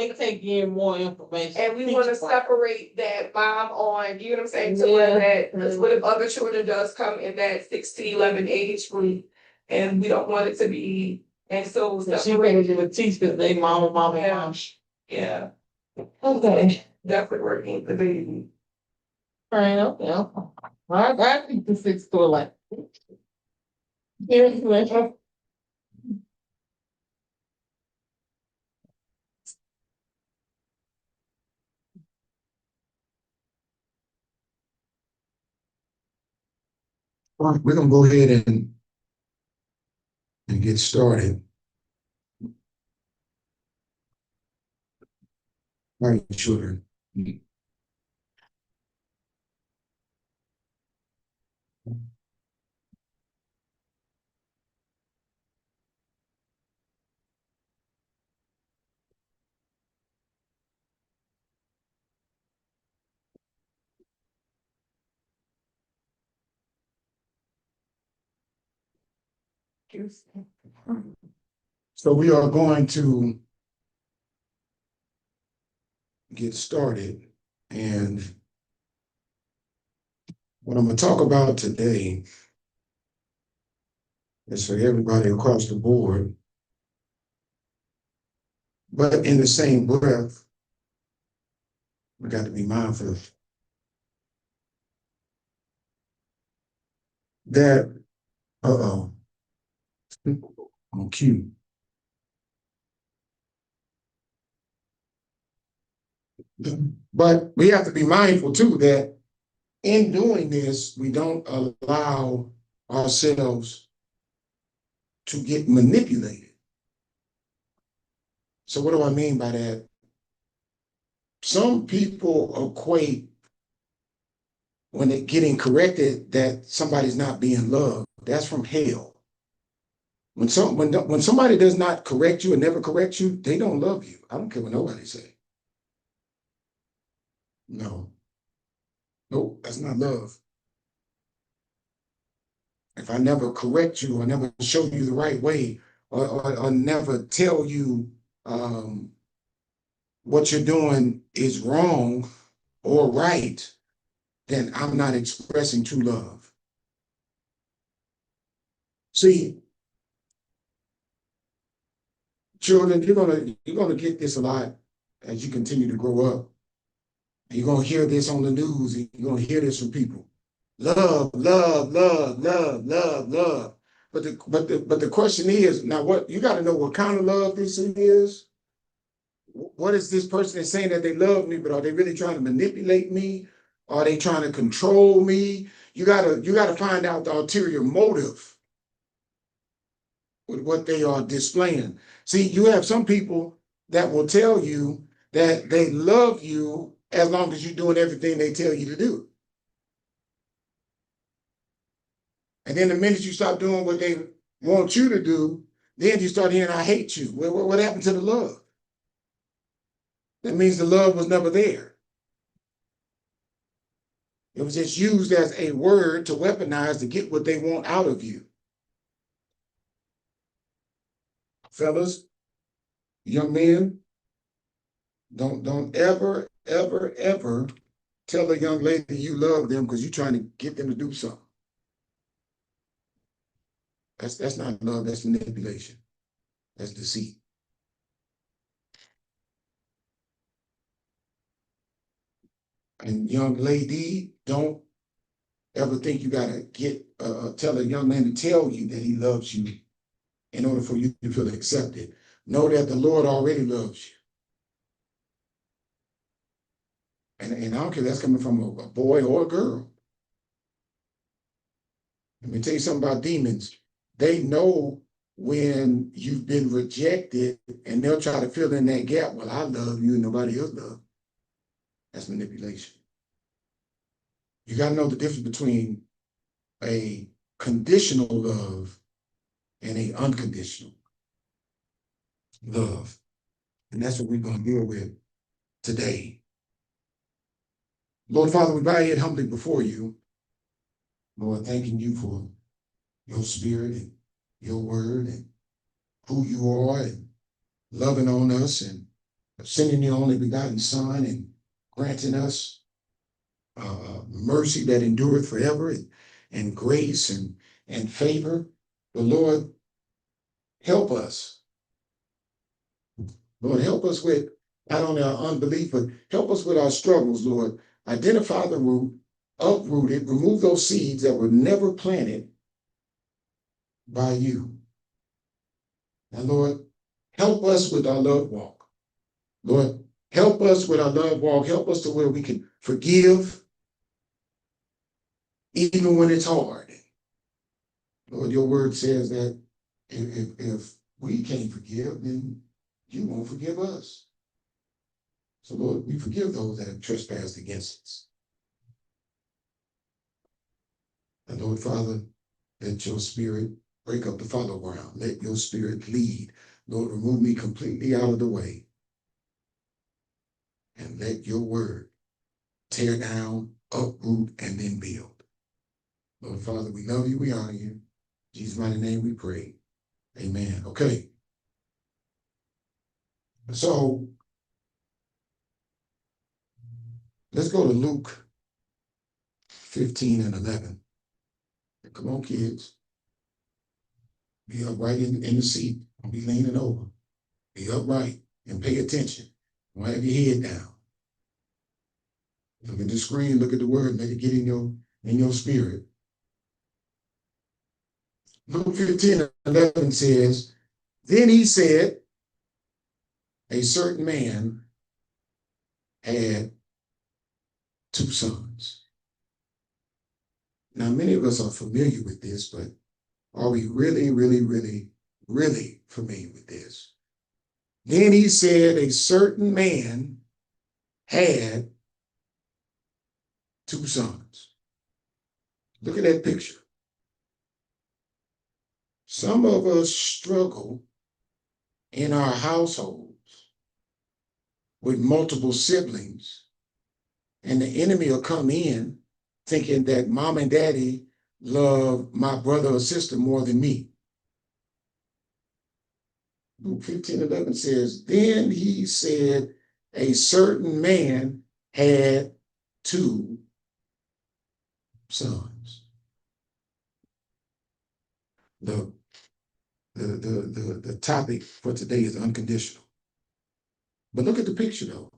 they take in more information. And we want to separate that mom on, you know what I'm saying, to where that, because what if other children does come in that 6 to 11 age group, and we don't want it to be, and so She ready to teach because they mama. Yeah, Okay. definitely working with the baby. All right, okay. I think the 6 to 11. Here's the All right, we're gonna go ahead and get started. All right, children. So we are going to get started, and what I'm going to talk about today is for everybody across the board, but in the same breath, we got to be mindful that, on cue. But we have to be mindful too that in doing this, we don't allow ourselves to get manipulated. So what do I mean by that? Some people equate when they're getting corrected that somebody's not being loved. That's from hell. When somebody does not correct you and never correct you, they don't love you. I don't care what nobody say. No. Nope, that's not love. If I never correct you or never show you the right way or never tell you what you're doing is wrong or right, then I'm not expressing true love. See, children, you're gonna get this a lot as you continue to grow up. You're gonna hear this on the news, and you're gonna hear this from people. Love, love, love, love, love, love. But the question is, now what you gotta know what kind of love this is. What is this person is saying that they love me, but are they really trying to manipulate me? Are they trying to control me? You gotta find out the ulterior motive with what they are displaying. See, you have some people that will tell you that they love you as long as you're doing everything they tell you to do. And then the minute you stop doing what they want you to do, then you start hearing, I hate you. What happened to the love? That means the love was never there. It was just used as a word to weaponize to get what they want out of you. Fellas, young men, don't ever, ever, ever tell a young lady you love them because you're trying to get them to do something. That's not love, that's manipulation. That's deceit. And young lady, don't ever think you gotta tell a young man to tell you that he loves you in order for you to feel accepted. Know that the Lord already loves you. And I don't care if that's coming from a boy or a girl. Let me tell you something about demons. They know when you've been rejected and they'll try to fill in that gap. Well, I love you and nobody else loves. That's manipulation. You got to know the difference between a conditional love and an unconditional love. And that's what we're going to deal with today. Lord Father, we bow here humbly before you. Lord, thanking you for your spirit and your word and who you are and loving on us and sending your only begotten Son and granting us mercy that endureth forever, and grace and favor. The Lord, help us. Lord, help us with not only our unbelief, but help us with our struggles, Lord. Identify the root, uproot it, remove those seeds that were never planted by you. And Lord, help us with our love walk. Lord, help us with our love walk. Help us to where we can forgive even when it's hard. Lord, your word says that if we can't forgive, then you won't forgive us. So Lord, we forgive those that have trespassed against us. And Lord Father, let your spirit break up the fallow ground. Let your spirit lead. Lord, remove me completely out of the way. And let your word tear down, uproot, and then build. Lord Father, we love you, we honor you. In Jesus' mighty name we pray. Amen. Okay. So let's go to Luke 15 and 11. Come on, kids. Be upright in the seat. Don't be leaning over. Be upright and pay attention. Don't have your head down. Look at the screen, look at the word, let it get in your spirit. Luke 15 and 11 says, then he said, a certain man had 2 sons. Now, many of us are familiar with this, but are we really, really, really, really familiar with this? Then he said, a certain man had 2 sons. Look at that picture. Some of us struggle in our households with multiple siblings, and the enemy will come in thinking that mom and daddy love my brother or sister more than me. Luke 15:11 says, then he said, a certain man had 2 sons. The topic for today is unconditional. But look at the picture though.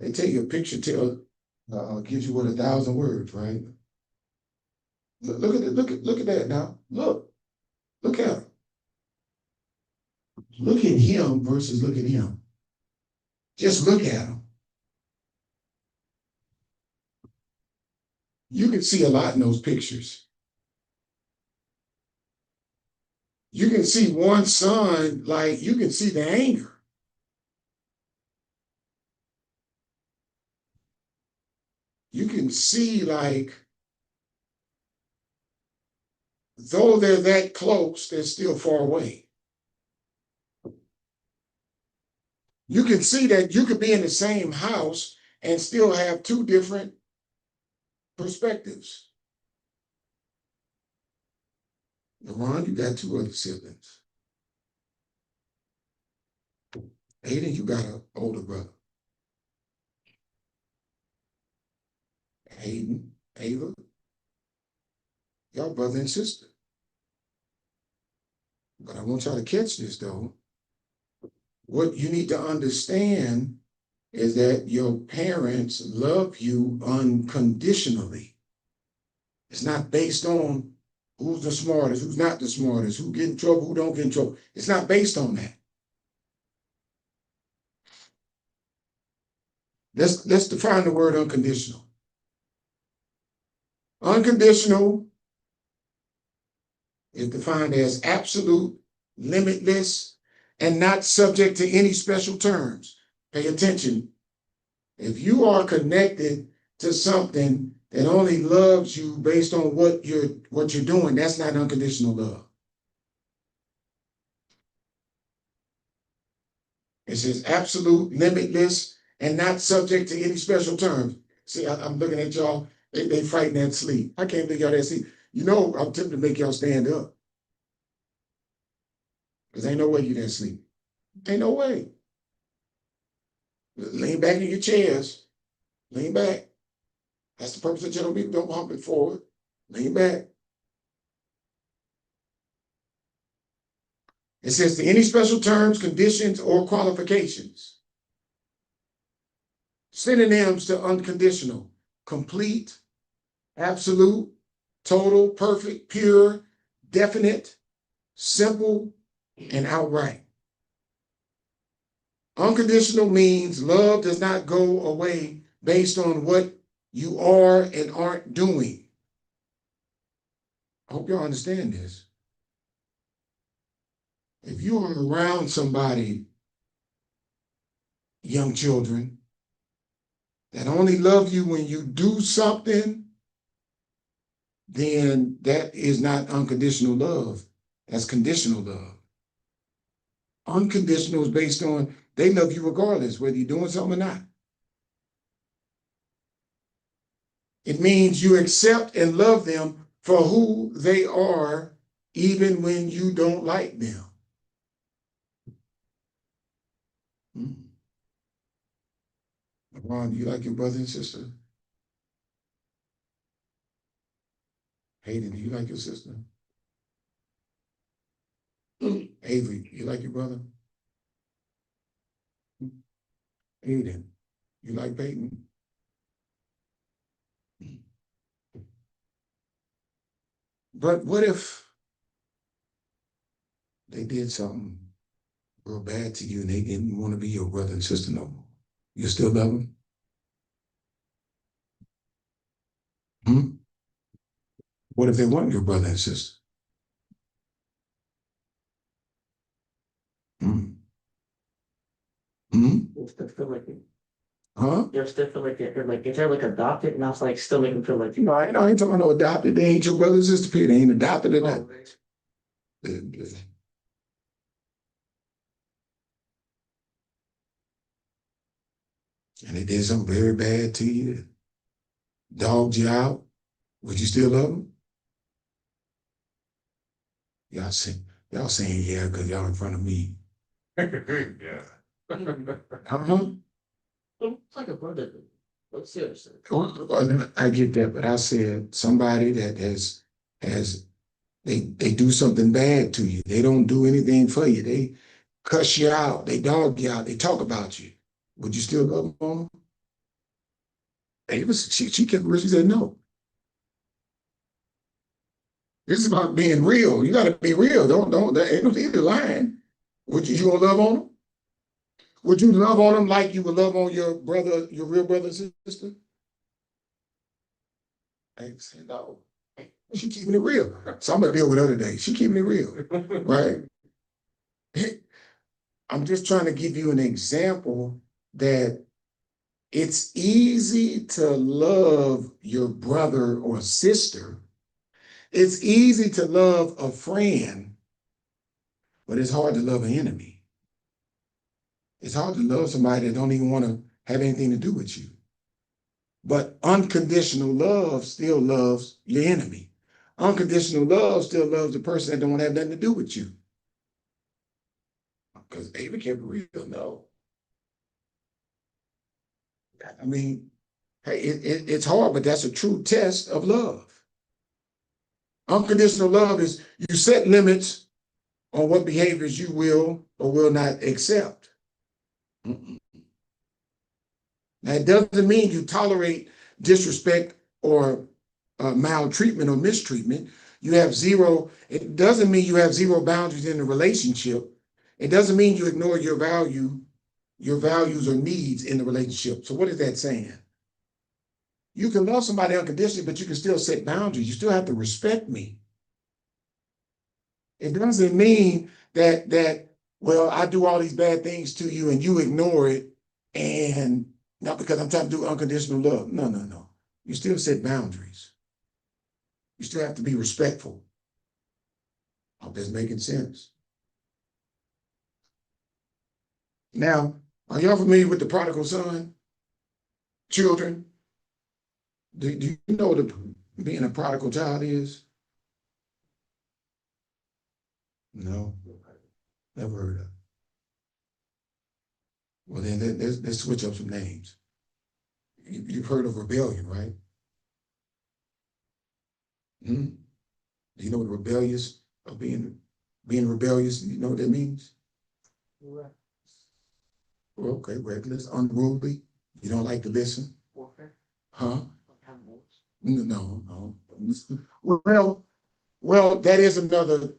They tell you a picture gives you 1,000 words, right? Look at that now. Look at him. Look at him versus look at him. Just look at him. You can see a lot in those pictures. You can see one son, like you can see the anger. You can see like, though they're that close, they're still far away. You can see that you could be in the same house and still have 2 different perspectives. Ron, you got 2 other siblings. Aiden, you got an older brother. Aiden, Ava, y'all brother and sister. But I want y'all to catch this though. What you need to understand is that your parents love you unconditionally. It's not based on who's the smartest, who's not the smartest, who get in trouble, who don't get in trouble. It's not based on that. Let's define the word unconditional. Unconditional is defined as absolute, limitless, and not subject to any special terms. Pay attention. If you are connected to something that only loves you based on what you're doing, that's not unconditional love. It says absolute, limitless, and not subject to any special terms. See, I'm looking at y'all. They fighting that sleep. I can't believe y'all that sleep. You know, I'm tempted to make y'all stand up. Because ain't no way you didn't sleep. Ain't no way. Lean back in your chairs. Lean back. That's the purpose of gentle meat. Don't hump it forward. Lean back. It says to any special terms, conditions, or qualifications. Synonyms to unconditional: complete, absolute, total, perfect, pure, definite, simple, and outright. Unconditional means love does not go away based on what you are and aren't doing. I hope y'all understand this. If you are around somebody, young children, that only love you when you do something, then that is not unconditional love. That's conditional love. Unconditional is based on they love you regardless, whether you're doing something or not. It means you accept and love them for who they are, even when you don't like them. Ron, do you like your brother and sister? Hayden, do you like your sister? Avery, you like your brother? Aiden, you like Peyton? But what if they did something real bad to you and they didn't want to be your brother and sister no more? You still love them? What if they weren't your brother and sister? Hmm? You still feel like it. Huh? You still feel like it. Like if they're like adopted, and I was like still make them feel like No, I ain't talking about no adopted. They ain't your brother and sister, Peter. They ain't adopted or oh, not. And they did something very bad to you, dogged you out, would you still love them? Y'all saying yeah because y'all in front of me. yeah. Uh-huh. It's like a brother. But seriously. I get that, but I said somebody that has they do something bad to you. They don't do anything for you. They cuss you out. They dog you out. They talk about you. Would you still love them? She kept real. She said no. This is about being real. You got to be real. Don't. There ain't no either line. Would you gonna love on them? Would you love on them like you would love on your brother, your real brother and sister? I said no. She keeping it real. So I'm gonna deal with her today. She keeping it real, right? I'm just trying to give you an example that it's easy to love your brother or sister. It's easy to love a friend, but it's hard to love an enemy. It's hard to love somebody that don't even want to have anything to do with you. But unconditional love still loves your enemy. Unconditional love still loves the person that don't have nothing to do with you. Because Ava kept it real, no. I mean, hey, it's hard, but that's a true test of love. Unconditional love is you set limits on what behaviors you will or will not accept. Mm-mm. Now, it doesn't mean you tolerate disrespect or maltreatment or mistreatment. You have zero, it doesn't mean you have zero boundaries in the relationship. It doesn't mean you ignore your values or needs in the relationship. So what is that saying? You can love somebody unconditionally, but you can still set boundaries. You still have to respect me. It doesn't mean that well, I do all these bad things to you and you ignore it, and not because I'm trying to do unconditional love. No, no, no. You still set boundaries. You still have to be respectful. I hope that's making sense. Now, are y'all familiar with the prodigal son? Children? Do you know what being a prodigal child is? No, never heard of it. Well, then let's switch up some names. You've heard of rebellion, right? Hmm? Do you know what rebellious of being rebellious? You know what that means? Right. Well, okay, reckless, unruly. You don't like to listen, Warfare. huh? What kind of wars? No, no. Well, that is another.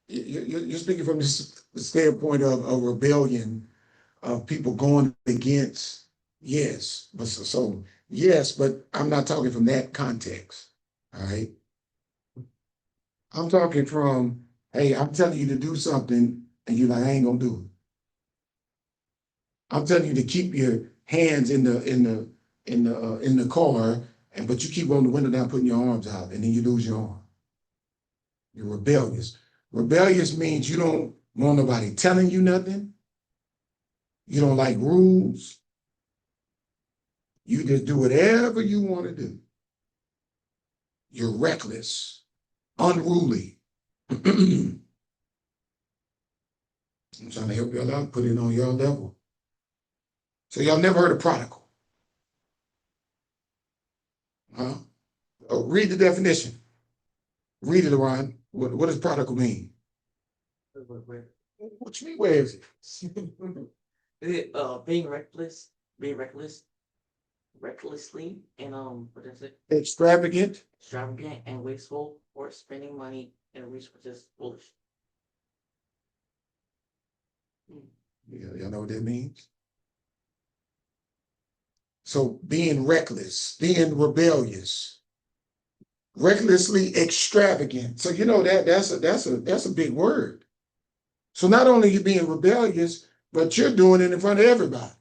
You're speaking from the standpoint of rebellion, of people going against. Yes, but yes, but I'm not talking from that context. All right, I'm talking from, hey, I'm telling you to do something, and you're like, I ain't gonna do it. I'm telling you to keep your hands in the car, and but you keep rolling the window down, putting your arms out, and then you lose your arm. You're rebellious. Rebellious means you don't want nobody telling you nothing. You don't like rules. You just do whatever you want to do. You're reckless, unruly. I'm trying to help y'all out, put it on your level. So y'all never heard of prodigal? Huh? Oh, read the definition. Read it, Ron. What does prodigal mean? What you mean, where is it? Being recklessly, and what is it? Extravagant. Extravagant and wasteful, or spending money in resources foolish. Y'all know what that means? So being reckless, being rebellious, recklessly extravagant. So you know that's a big word. So not only you being rebellious, but you're doing it in front of everybody.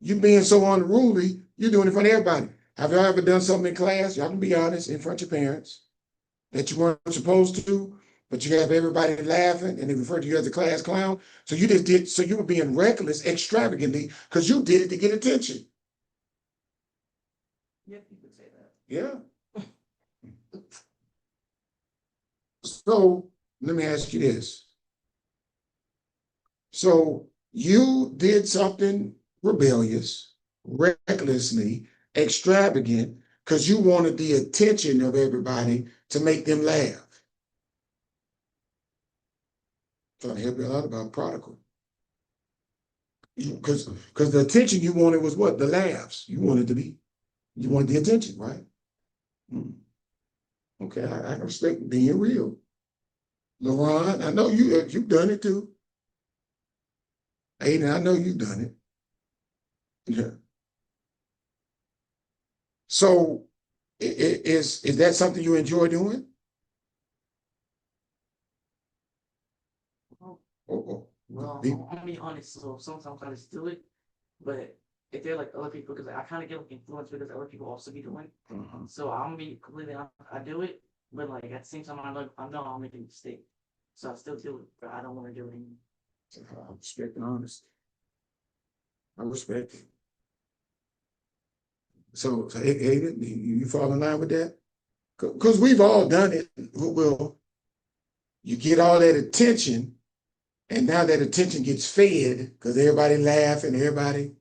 You being so unruly, you're doing it in front of everybody. Have y'all ever done something in class? Y'all can be honest, in front of your parents, that you weren't supposed to, but you have everybody laughing and they refer to you as a class clown. So you just did, so you were being reckless extravagantly because you did it to get attention. Yeah, you could say that. Yeah. So let me ask you this. So you did something rebellious, recklessly, extravagant, because you wanted the attention of everybody to make them laugh. Trying to help you out about prodigal. Because the attention you wanted was what? The laughs. You wanted the attention, right? Okay, I can respect being real. LaRon, I know you've done it too. Aiden, I know you've done it. Yeah. So is that something you enjoy doing? Well, I'm gonna be honest. So sometimes I just do it, but if they're like other people, because I kind of get like influenced because other people also be doing. So I'm gonna be completely honest. I do it, but like at the same time, I know I'm making a mistake, so I still do it, but I don't want to do it anymore. I respect and honesty. I respect it. So Aiden, you fall in line with that? Because we've all done it. Well, you get all that attention, and now that attention gets fed because everybody laugh and everybody.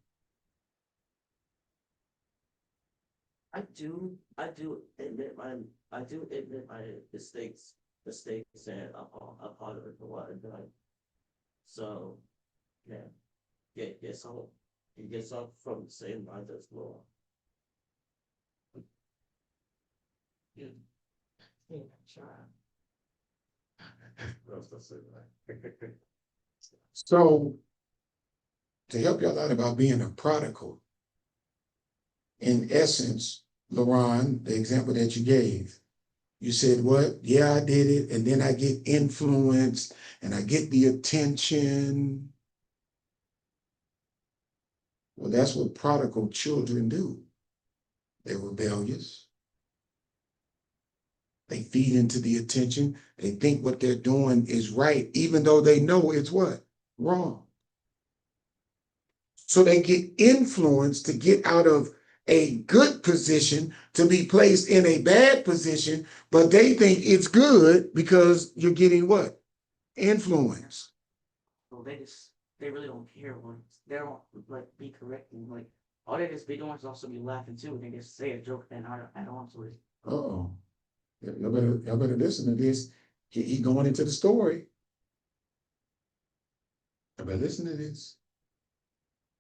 I do admit my mistakes, and I'm part of it for what I've done. So, yeah, so it gets up from the same mind as well. Yeah. Try. So to help y'all out about being a prodigal, in essence, LaRon, the example that you gave, you said what? Yeah, I did it, and then I get influenced and I get the attention. Well, that's what prodigal children do. They're rebellious. They feed into the attention. They think what they're doing is right, even though they know it's what? Wrong. So they get influenced to get out of a good position to be placed in a bad position, but they think it's good because you're getting what? Influence. So they really don't care when they don't like be correcting. Like all they just be doing is also be laughing too. And they just say a joke and add on to it. Uh-oh. Y'all better listen to this. He going into the story. Y'all better listen to this.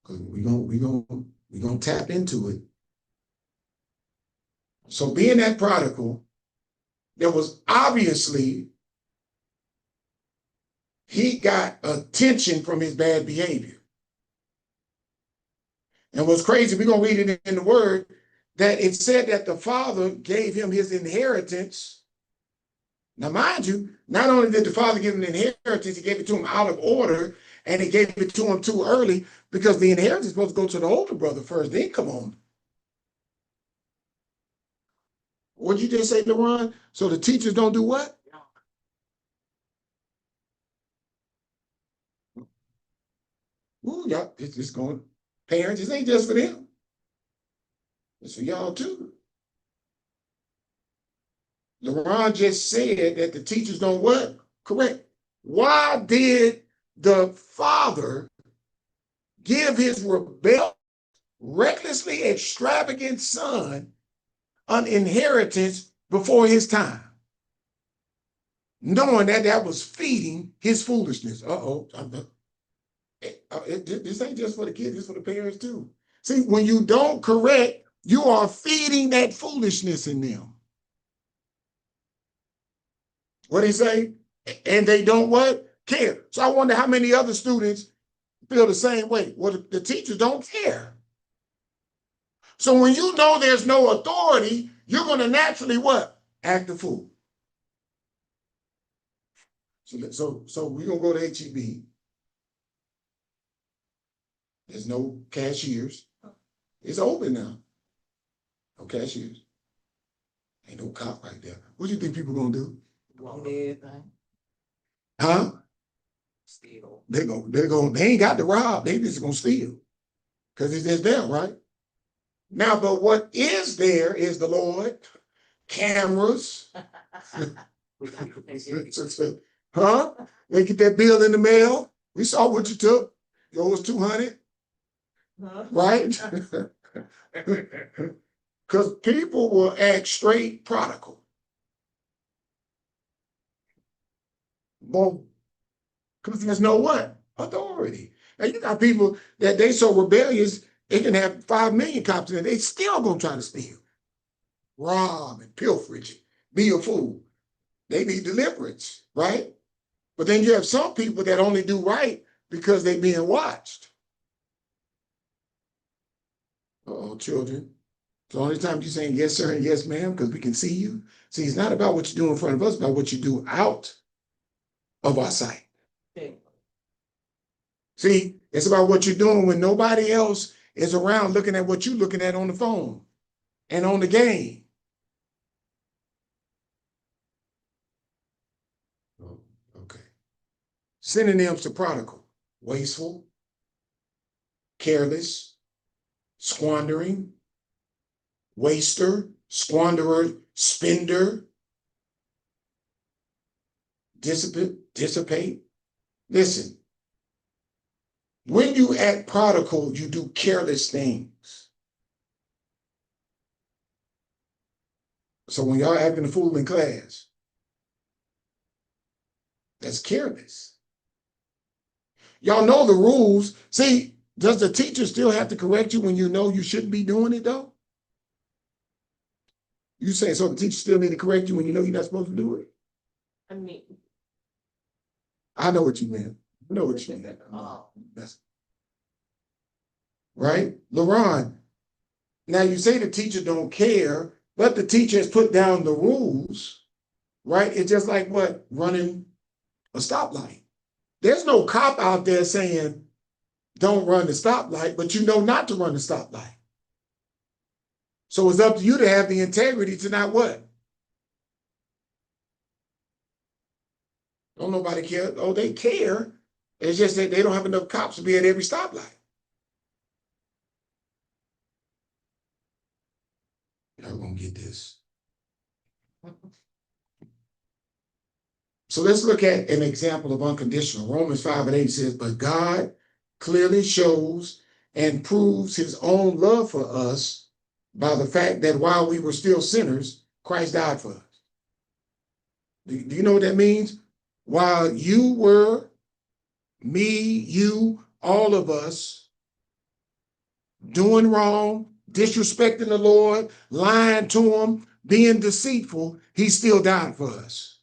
Cause we gonna tap into it. So being that prodigal, there was obviously he got attention from his bad behavior. And what's crazy, we're gonna read it in the word, that it said that the father gave him his inheritance. Now, mind you, not only did the father give him an inheritance, he gave it to him out of order, and he gave it to him too early because the inheritance is supposed to go to the older brother first, then come on. What'd you just say, LeRon? So the teachers don't do what? Ooh, y'all, it's going, parents, it ain't just for them. It's for y'all too. LeRon just said that the teachers don't what? Correct. Why did the father give his rebellious, recklessly extravagant son an inheritance before his time? Knowing that that was feeding his foolishness. This ain't just for the kids, it's for the parents too. See, when you don't correct, you are feeding that foolishness in them. What he say? And they don't what? Care. So I wonder how many other students feel the same way. Well, the teachers don't care. So when you know there's no authority, you're going to naturally what? Act a fool. So we're going to go to HEB. There's no cashiers. It's open now. No cashiers. Ain't no cop right there. What do you think people going to do? Huh? Steal. They ain't got to rob. They just going to steal. Because it's just there, right? Now, but what is there is the Lord, cameras. Huh? They get that bill in the mail. We saw what you took. It was 200. Right? Because people will act straight prodigal. Well, because there's no what? Authority. Now you got people that they so rebellious, they can have 5 million cops in it. They still gonna try to steal, rob and pilferage, be a fool. They need deliverance, right? But then you have some people that only do right because they're being watched. Uh-oh, children. The only time you're saying yes, sir, and yes, ma'am, because we can see you. See, it's not about what you do in front of us, it's about what you do out of our sight. See, it's about what you're doing when nobody else is around looking at what you're looking at on the phone and on the game. Oh, okay. Synonyms to prodigal: wasteful, careless, squandering, waster, squanderer, spender, dissipate. Listen, when you act prodigal, you do careless things. So when y'all acting a fool in class, that's careless. Y'all know the rules. See, does the teacher still have to correct you when you know you shouldn't be doing it though? You say, so the teacher still need to correct you when you know you're not supposed to do it? I mean, I know what you meant. I know what you meant. That's right. LeRon, now you say the teacher don't care, but the teacher has put down the rules, right? It's just like what? Running a stoplight. There's no cop out there saying, don't run the stoplight, but you know not to run the stoplight. So it's up to you to have the integrity to not what? Don't nobody care. Oh, they care. It's just that they don't have enough cops to be at every stoplight. Y'all gonna get this. So let's look at an example of unconditional. Romans 5:8 says, but God clearly shows and proves his own love for us by the fact that while we were still sinners, Christ died for us. Do you know what that means? While you were, me, you, all of us, doing wrong, disrespecting the Lord, lying to him, being deceitful, he still died for us.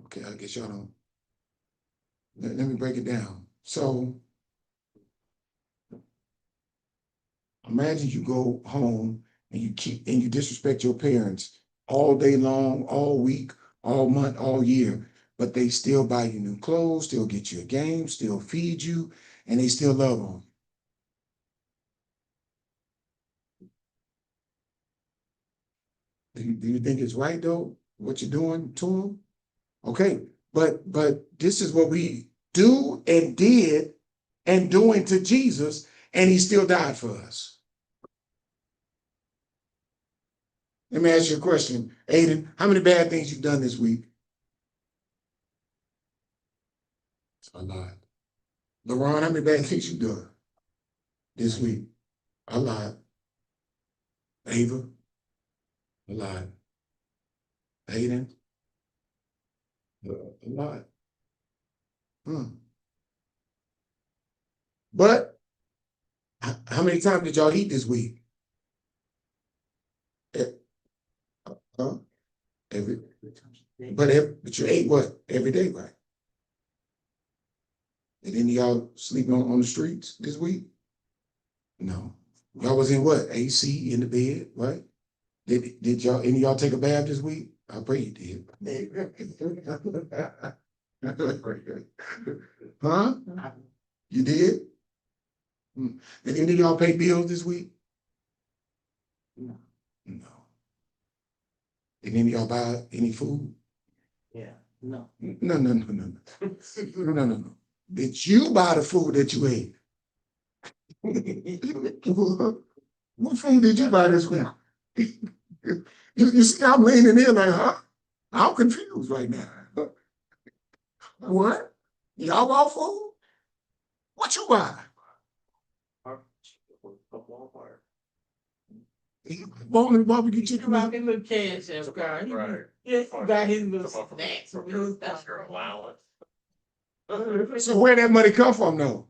Okay, I guess y'all don't. Let me break it down. So imagine you go home and you disrespect your parents all day long, all week, all month, all year, but they still buy you new clothes, still get you a game, still feed you, and they still love on you. Do you think it's right though, what you're doing to them? Okay, but this is what we do and did and doing to Jesus, and he still died for us. Let me ask you a question, Aiden. How many bad things you've done this week? A lot. LaRon, how many bad things you done this week? A lot. Ava? A lot. Aiden? A lot. But how many times did y'all eat this week? Huh? But you ate what? Every day, right? Did any of y'all sleep on the streets this week? No. Y'all was in what? AC in the bed, right? Did y'all any of y'all take a bath this week? I pray you did. Huh? You did? Did any of y'all pay bills this week? No. No. Did any of y'all buy any food? Yeah. No. No. No. Did you buy the food that you ate? What food did you buy this week? You see, I'm leaning in like, huh? I'm confused right now. What? Y'all bought food? What you buy? Walmart. Bowling barbecue chicken. About his little cash app card. Right. Yeah, he got his little snacks. That's your allowance. So where that money come from though?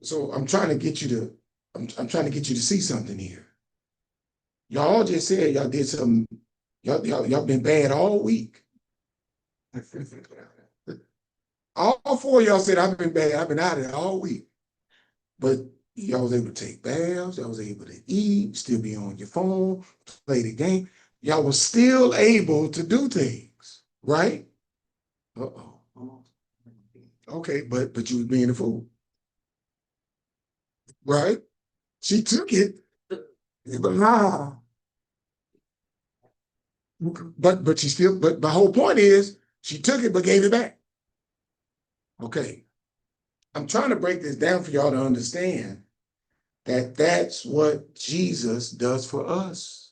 So I'm trying to get you to, I'm trying to get you to see something here. Y'all just said y'all did something, y'all been bad all week. All four of y'all said I've been bad, I've been out of it all week. But y'all was able to take baths, y'all was able to eat, still be on your phone, play the game. Y'all was still able to do things, right? Uh-oh. Okay, but you was being a fool. Right? She took it, but but she still, but the whole point is she took it but gave it back. Okay. I'm trying to break this down for y'all to understand that that's what Jesus does for us.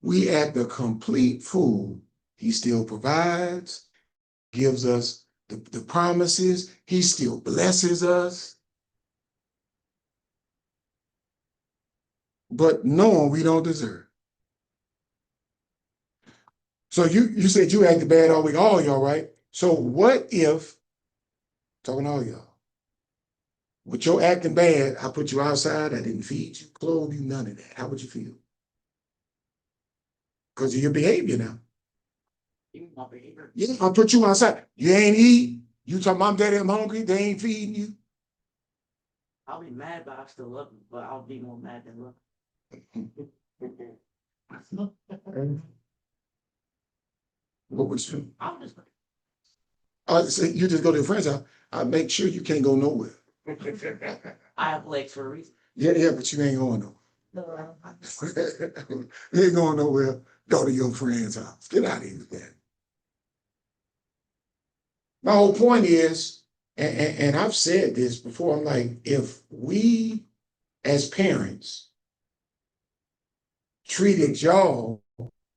We act a complete fool. He still provides, gives us the promises. He still blesses us. But knowing we don't deserve. So you said you acted bad all week, all y'all, right? So what if, talking to all y'all, with your acting bad, I put you outside, I didn't feed you, clothe you, none of that. How would you feel? Because of your behavior now. My behavior. Yeah, I put you outside. You ain't eat. You talk, Mom, Daddy, I'm hungry. They ain't feeding you. I'll be mad, but I still love him. But I'll be more mad than love him. What would you? I'm just like, So you just go to your friend's house. I make sure you can't go nowhere. I have legs for a reason. Yeah, but you ain't going nowhere. You ain't going nowhere. Go to your friend's house. Get out of here with that. My whole point is, and I've said this before, I'm like, if we as parents treated y'all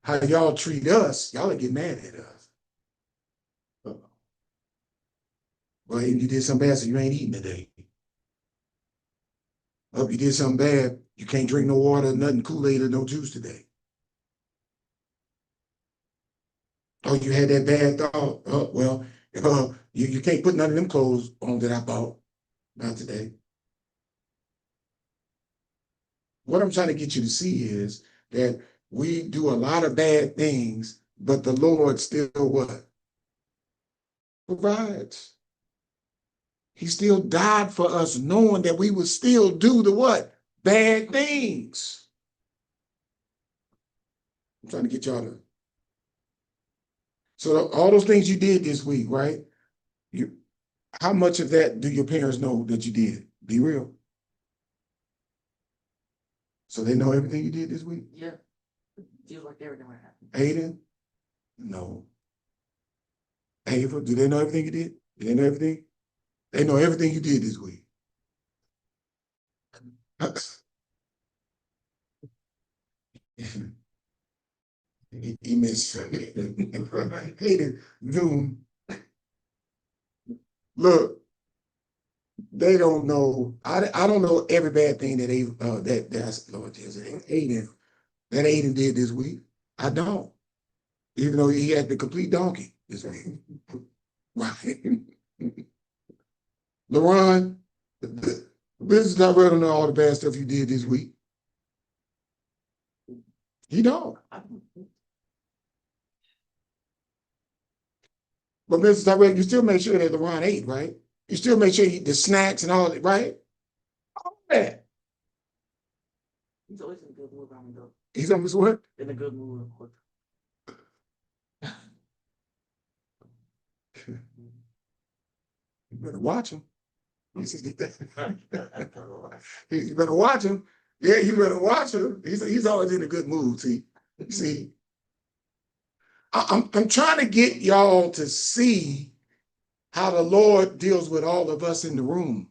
how y'all treat us, y'all get mad at us. Well, if you did something bad, so you ain't eating today. If you did something bad, you can't drink no water, nothing, Kool-Aid, or no juice today. Oh, you had that bad thought. Well, you can't put none of them clothes on that I bought. Not today. What I'm trying to get you to see is that we do a lot of bad things, but the Lord still what? Provides. He still died for us, knowing that we would still do the what? Bad things. I'm trying to get y'all to. So all those things you did this week, right? How much of that do your parents know that you did? Be real. So they know everything you did this week? Yeah. Feels like everything might happen. Aiden? No. Ava, do they know everything you did? Do they know everything? They know everything you did this week. He missed Aiden, Zoom. Look, they don't know. I don't know every bad thing that that's Lord Jesus, Aiden did this week. I don't. Even though he had the complete donkey this week. Right. LaRon, the business director don't know all the bad stuff you did this week. He don't. But Mrs. Director, you still make sure that LaRon ate, right? You still make sure he eat the snacks and all that, right? All that. He's always in a good mood, Rami, though. He's almost what? In a good mood, of course. You better watch him. You better watch him. Yeah, you better watch him. He's always in a good mood. See, I'm trying to get y'all to see how the Lord deals with all of us in the room.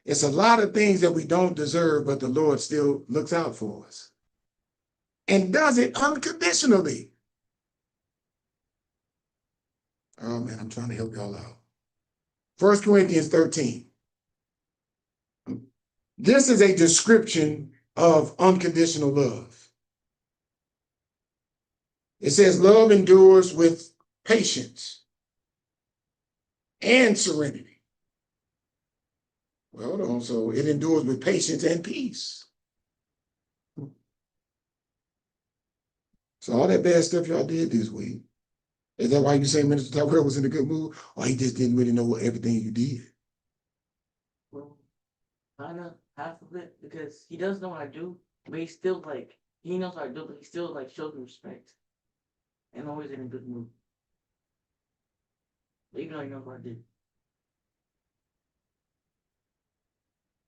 It's a lot of things that we don't deserve, but the Lord still looks out for us and does it unconditionally. Oh man, I'm trying to help y'all out. 1 Corinthians 13. This is a description of unconditional love. It says, love endures with patience and serenity. Well, hold on. So it endures with patience and peace. So all that bad stuff y'all did this week, is that why you say Minister Tyrell was in a good mood? Or he just didn't really know everything you did? Well, kind of half of it, because he does know what I do, but he's still like, he knows what I do, but he still like shows me respect. And always in a good mood. Even though he knows what I did.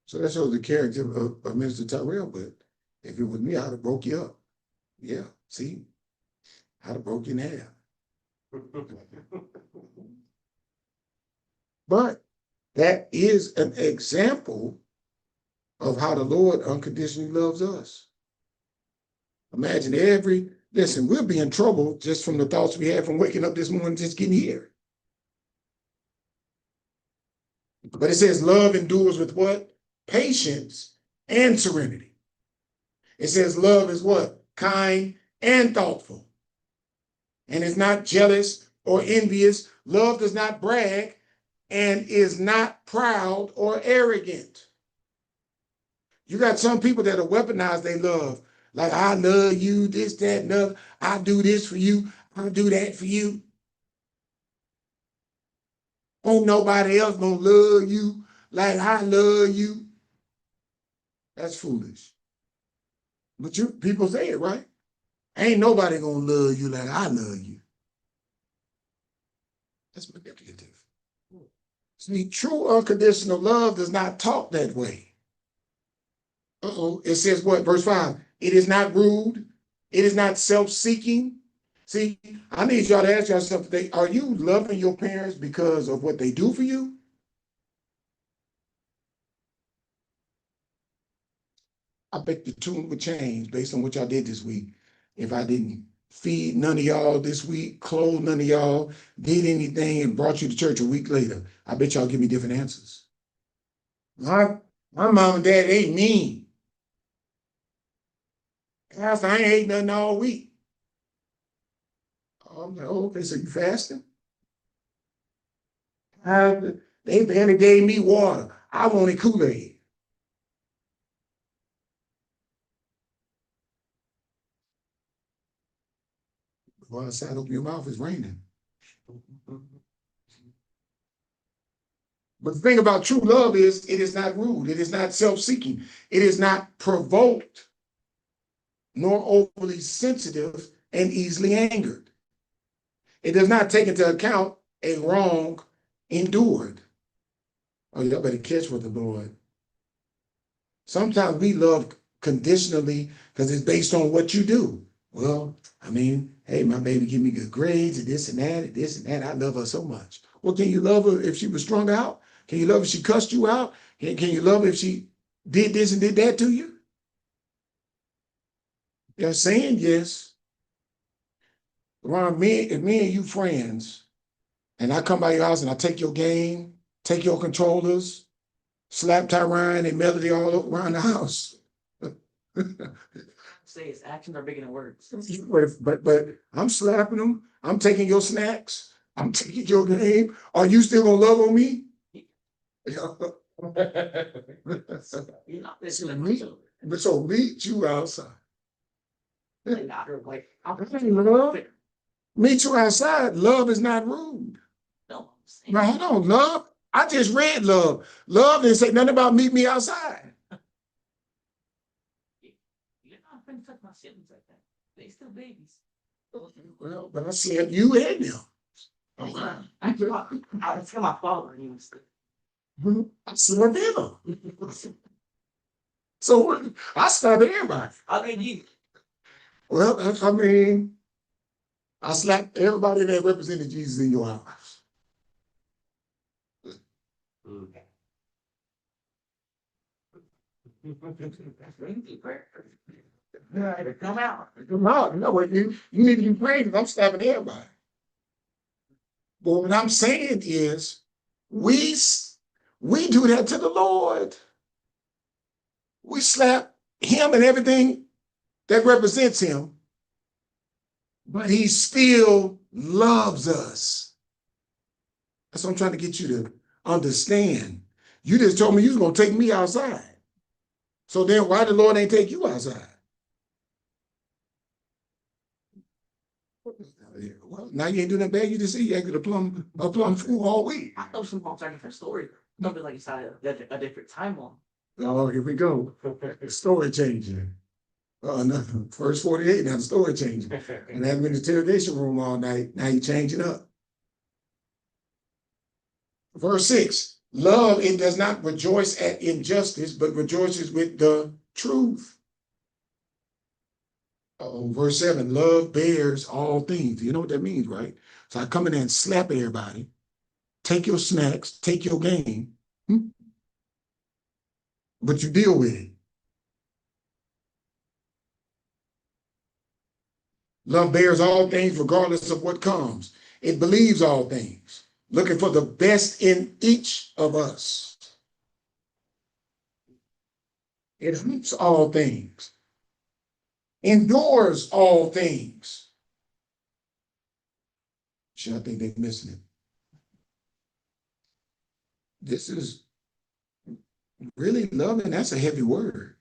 So that shows the character of Minister Tyrell, but if it was me, I'd have broke you up. Yeah, see? I'd have broke you in half. But that is an example of how the Lord unconditionally loves us. Imagine listen, we'll be in trouble just from the thoughts we had from waking up this morning, just getting here. But it says love endures with what? Patience and serenity. It says love is what? Kind and thoughtful. And is not jealous or envious. Love does not brag and is not proud or arrogant. You got some people that are weaponized their love. Like, I love you, this, that, and other. I do this for you. I do that for you. Ain't nobody else gonna love you like I love you. That's foolish. But people say it, right? Ain't nobody gonna love you like I love you. That's manipulative. See, true unconditional love does not talk that way. It says what? Verse 5. It is not rude. It is not self-seeking. See, I need y'all to ask yourself today, are you loving your parents because of what they do for you? I bet the tune would change based on what y'all did this week if I didn't feed none of y'all this week, clothe none of y'all, did anything, and brought you to church a week later? I bet y'all give me different answers. My mom and dad ain't mean. Pastor, I ain't ate nothing all week. I'm like, oh, okay, so you fasting? They barely gave me water. I wanted Kool-Aid. Go outside, open your mouth, it's raining. But the thing about true love is it is not rude. It is not self-seeking. It is not provoked, nor overly sensitive and easily angered. It does not take into account a wrong endured. Oh, y'all better catch what the Lord. Sometimes we love conditionally because it's based on what you do. Well, I mean, hey, my baby give me good grades and this and that and this and that. I love her so much. Well, can you love her if she was strung out? Can you love her if she cussed you out? Can you love her if she did this and did that to you? They're saying yes. Ron, if me and you friends, and I come by your house and I take your game, take your controllers, slap Tyron and Melody all around the house. Say his actions are bigger than words. But I'm slapping them. I'm taking your snacks. I'm taking your game. Are you still gonna love on me? So meet you outside. Meet you outside. Love is not rude. No, Now hold on, love. I just read love. Love didn't say nothing about meet me outside. You're not going to touch my siblings like that. They still babies. Well, but I said you and them. I tell my father he was I said them. So I slapped everybody. I mean, you. Well, I mean, I slapped everybody that represented Jesus in your house. Come out. Come out. No, you need to be praying. I'm slapping everybody. But what I'm saying is, we do that to the Lord. We slap him and everything that represents him, but he still loves us. That's what I'm trying to get you to understand. You just told me you was going to take me outside. So then why the Lord ain't take you outside? Well, now you ain't doing that bad. You just see you acted a plum fool all week. I know some folks are different stories. Something like inside a different timeline. Oh, here we go. Story changing. No, first 48, now the story changing. And I've been in the interrogation room all night. Now you changing up. Verse 6, love, it does not rejoice at injustice, but rejoices with the truth. Verse 7, love bears all things. You know what that means, right? So I come in there and slap everybody, take your snacks, take your game, but you deal with it. Love bears all things regardless of what comes. It believes all things, looking for the best in each of us. It hopes all things, endures all things. Shit, I think they're missing it. This is really loving. That's a heavy word.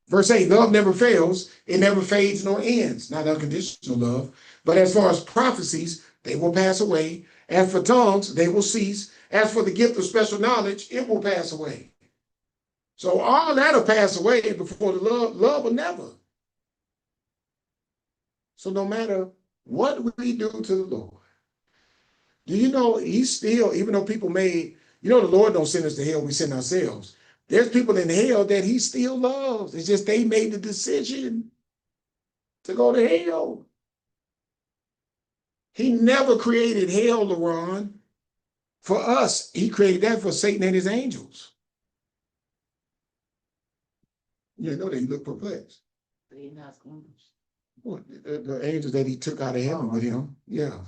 Verse 8, love never fails. It never fades nor ends. Not unconditional love. But as far as prophecies, they will pass away. As for tongues, they will cease. As for the gift of special knowledge, it will pass away. So all that'll pass away before the love will never. So no matter what we do to the Lord, do you know he's still, even though people the Lord don't send us to hell, we send ourselves. There's people in hell that he still loves. It's just they made the decision to go to hell. He never created hell, LaRon, for us. He created that for Satan and his angels. You know that you look perplexed. He didn't have goons. Well, the angels that he took out of heaven with him. Yeah.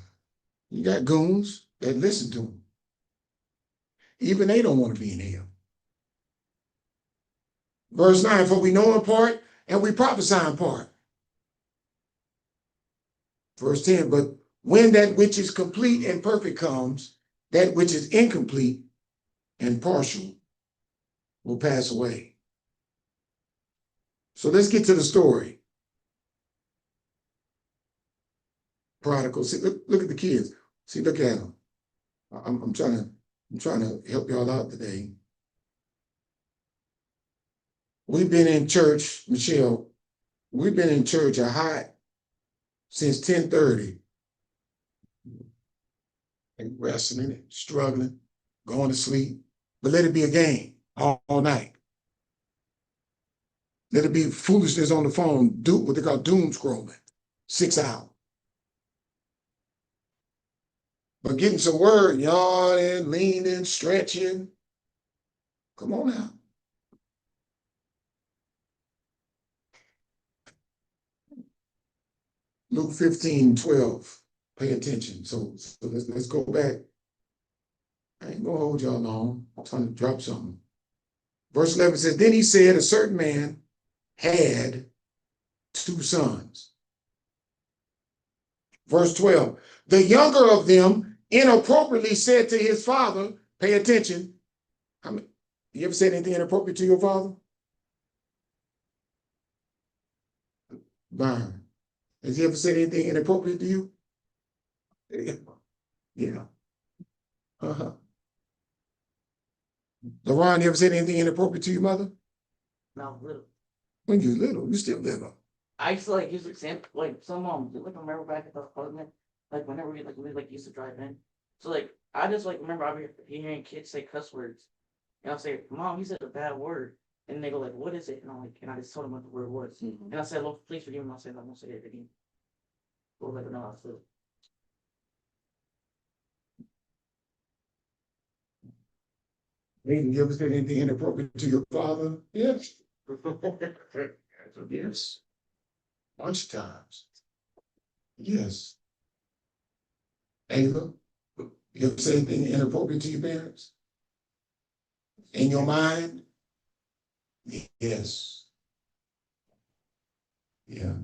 You got goons that listen to him. Even they don't want to be in hell. Verse 9, for we know in part and we prophesy in part. Verse 10, but when that which is complete and perfect comes, that which is incomplete and partial will pass away. So let's get to the story. Prodigal. See, look at the kids. See, look at them. I'm trying to help y'all out today. We've been in church, Michelle. We've been in church a hot since 10:30. And wrestling, struggling, going to sleep. But let it be a game all night. Let it be foolishness on the phone, do what they call doom scrolling, 6 hours. But getting some word, yawning, leaning, stretching. Come on now. Luke 15:12. Pay attention. So let's go back. I ain't gonna hold y'all long. I'm trying to drop something. Verse 11 says, then he said, a certain man had 2 sons. Verse 12, the younger of them inappropriately said to his father, pay attention. You ever said anything inappropriate to your father? Byron, has he ever said anything inappropriate to you? Yeah. Uh-huh. LaRon, you ever said anything inappropriate to your mother? No, little. When you little, you still little. I used to like use example like some like I remember back at the apartment, like whenever we used to drive in. So like I just like remember I be hearing kids say cuss words. And I'll say, Mom, you said a bad word. And they go like, what is it? And I'm like, and I just told them what the word was. And I said, Lord, please forgive me. I'll say, I won't say it again. We'll let them know how I feel. Hayden, you ever said anything inappropriate to your father? Yes. Yes. Bunch of times. Yes. Ava, you ever said anything inappropriate to your parents? In your mind? Yes. Yeah.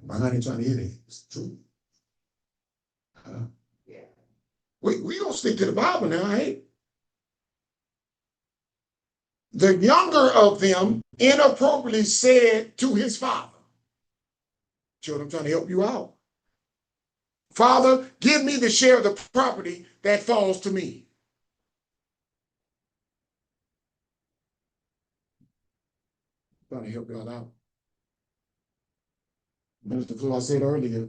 My honey trying to hear it. It's true. Yeah. We don't stick to the Bible now, hey? The younger of them inappropriately said to his father, children, I'm trying to help you out. Father, give me the share of the property that falls to me. I'm trying to help y'all out. Minister Flo, I said earlier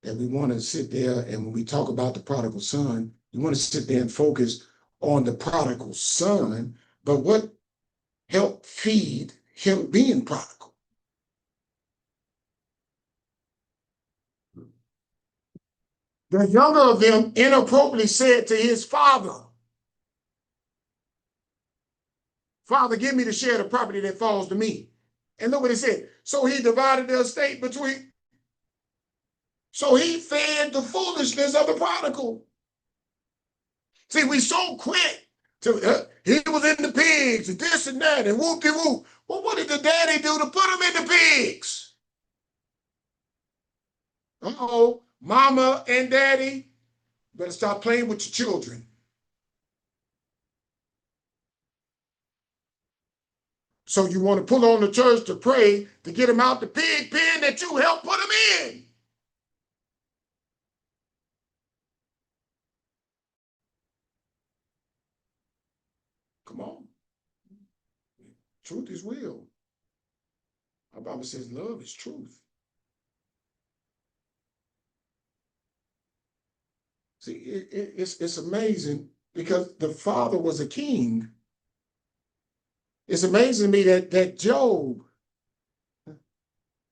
that we want to sit there and when we talk about the prodigal son, we want to sit there and focus on the prodigal son, but what helped feed him being prodigal? The younger of them inappropriately said to his father, Father, give me the share of the property that falls to me. And look what it said. So he divided the estate between. So he fed the foolishness of the prodigal. See, we so quick to, he was in the pigs and this and that and whoop-de-whoop. Well, what did the daddy do to put him in the pigs? Uh-oh, mama and daddy, better stop playing with your children. So you want to pull on the church to pray to get him out the pig pen that you helped put him in. Come on. Truth is real. Our Bible says love is truth. See, it's amazing because the father was a king. It's amazing to me that Job,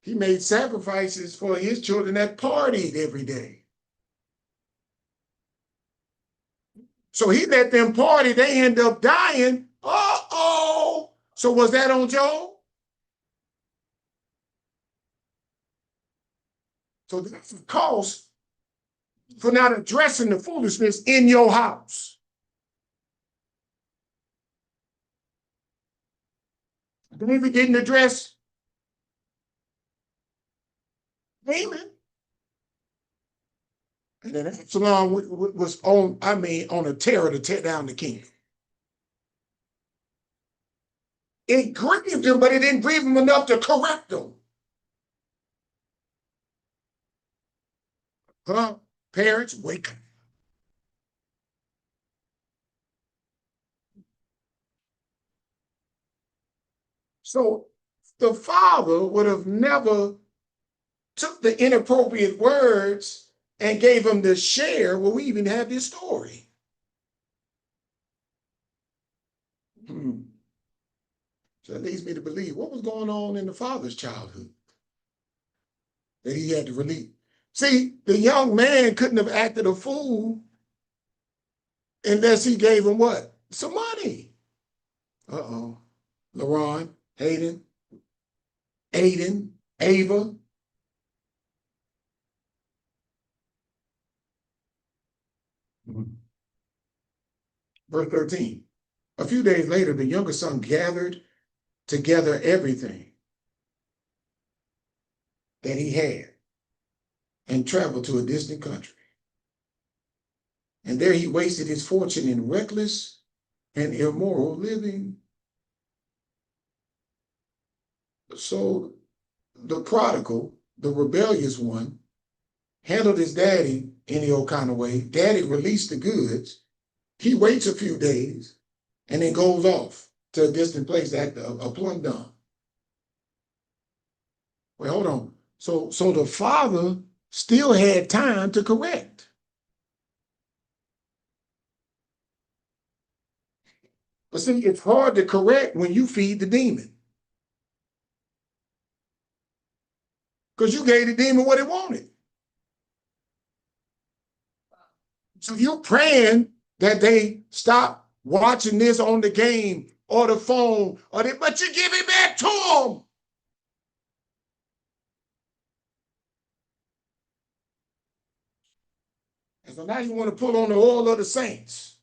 he made sacrifices for his children that partied every day. So he let them party, they end up dying. Uh-oh. So was that on Job? So that's the cost for not addressing the foolishness in your house. David didn't address Haman. And then Absalom was on a terror to tear down the kingdom. It grieved him, but it didn't grieve him enough to correct him. Huh? Parents, wake up. So the father would have never took the inappropriate words and gave him the share where we even have this story. So that leads me to believe what was going on in the father's childhood that he had to relieve. See, the young man couldn't have acted a fool unless he gave him what? Some money. Uh-oh. LaRon, Hayden, Aiden, Ava. Verse 13. A few days later, the younger son gathered together everything that he had and traveled to a distant country. And there he wasted his fortune in reckless and immoral living. So the prodigal, the rebellious one, handled his daddy any old kind of way. Daddy released the goods. He waits a few days and then goes off to a distant place to act a plum dump. Wait, hold on. So the father still had time to correct. But see, it's hard to correct when you feed the demon. Because you gave the demon what it wanted. So you're praying that they stop watching this on the game or the phone, but you give it back to them. And so now you want to pull on the oil of the saints.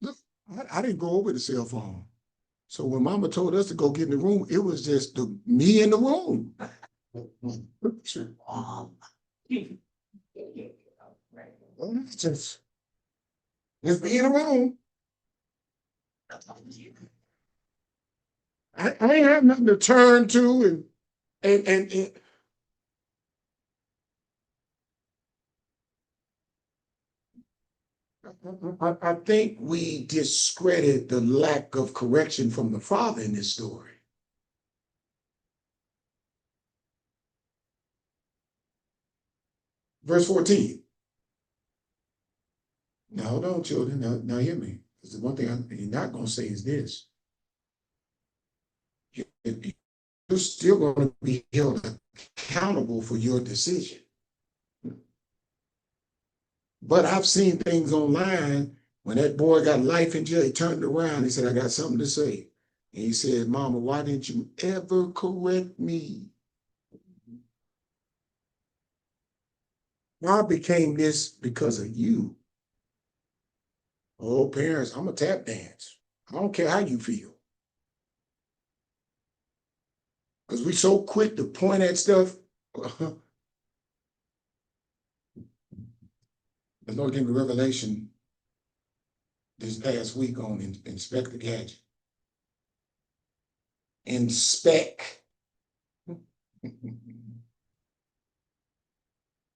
Look, I didn't go over the cell phone. So when mama told us to go get in the room, it was just me in the room. Just be in the room. I ain't have nothing to turn to and I think we discredit the lack of correction from the father in this story. Verse 14. Now, hold on, children. Now hear me. Because the one thing you're not going to say is this. You're still going to be held accountable for your decision. But I've seen things online when that boy got life in jail, he turned around, he said, I got something to say. And he said, Mama, why didn't you ever correct me? I became this because of you. Oh, parents, I'm a tap dance. I don't care how you feel. Because we so quick to point at stuff. The Lord gave me revelation this past week on Inspect the Gadget. Inspect.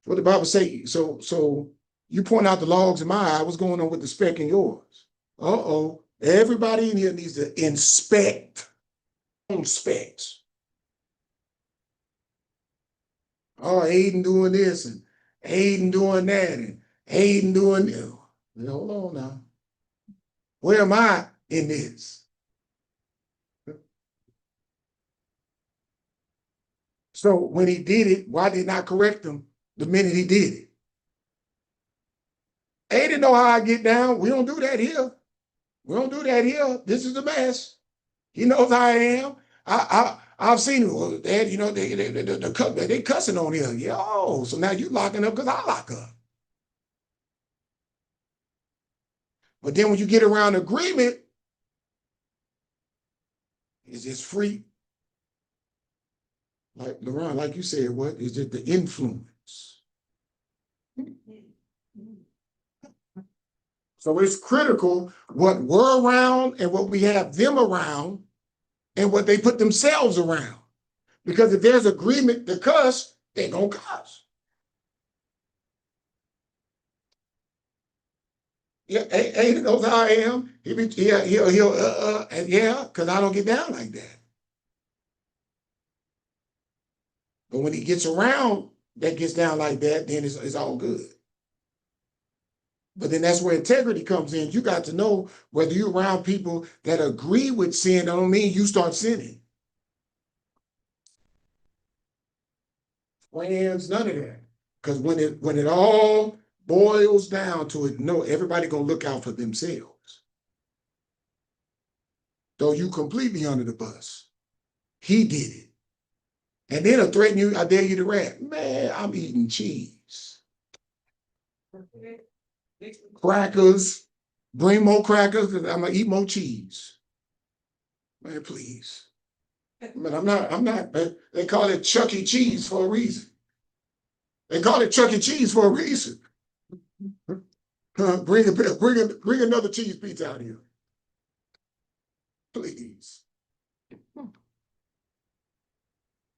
What the Bible say? So you point out the logs in my eye. What's going on with the speck in yours? Uh-oh. Everybody in here needs to inspect on specs. Oh, Aiden doing this and Aiden doing that and Aiden doing this. Hold on now. Where am I in this? So when he did it, why didn't I correct him the minute he did it? Aiden know how I get down. We don't do that here. We don't do that here. This is a mess. He knows how I am. I've seen it. Well, Dad, you know, they cussing on here. Yo, so now you locking up because I lock up. But then when you get around agreement, it's just free. Like LeRon, like you said, what is it? The influence. So it's critical what we're around and what we have them around and what they put themselves around. Because if there's agreement to cuss, they're gonna cuss. Yeah, Aiden knows how I am. He'll and yeah, because I don't get down like that. But when he gets around that gets down like that, then it's all good. But then that's where integrity comes in. You got to know whether you're around people that agree with sin, that don't mean you start sinning. Friends, none of that. Because when it all boils down to it, no, everybody gonna look out for themselves. Though you completely under the bus. He did it. And then he'll threaten you, I dare you to rap. Man, I'm eating cheese. Crackers. Bring more crackers, because I'm gonna eat more cheese. Man, please. But I'm not, they call it Chuck E. Cheese for a reason. They call it Chuck E. Cheese for a reason. Bring another cheese pizza out here. Please.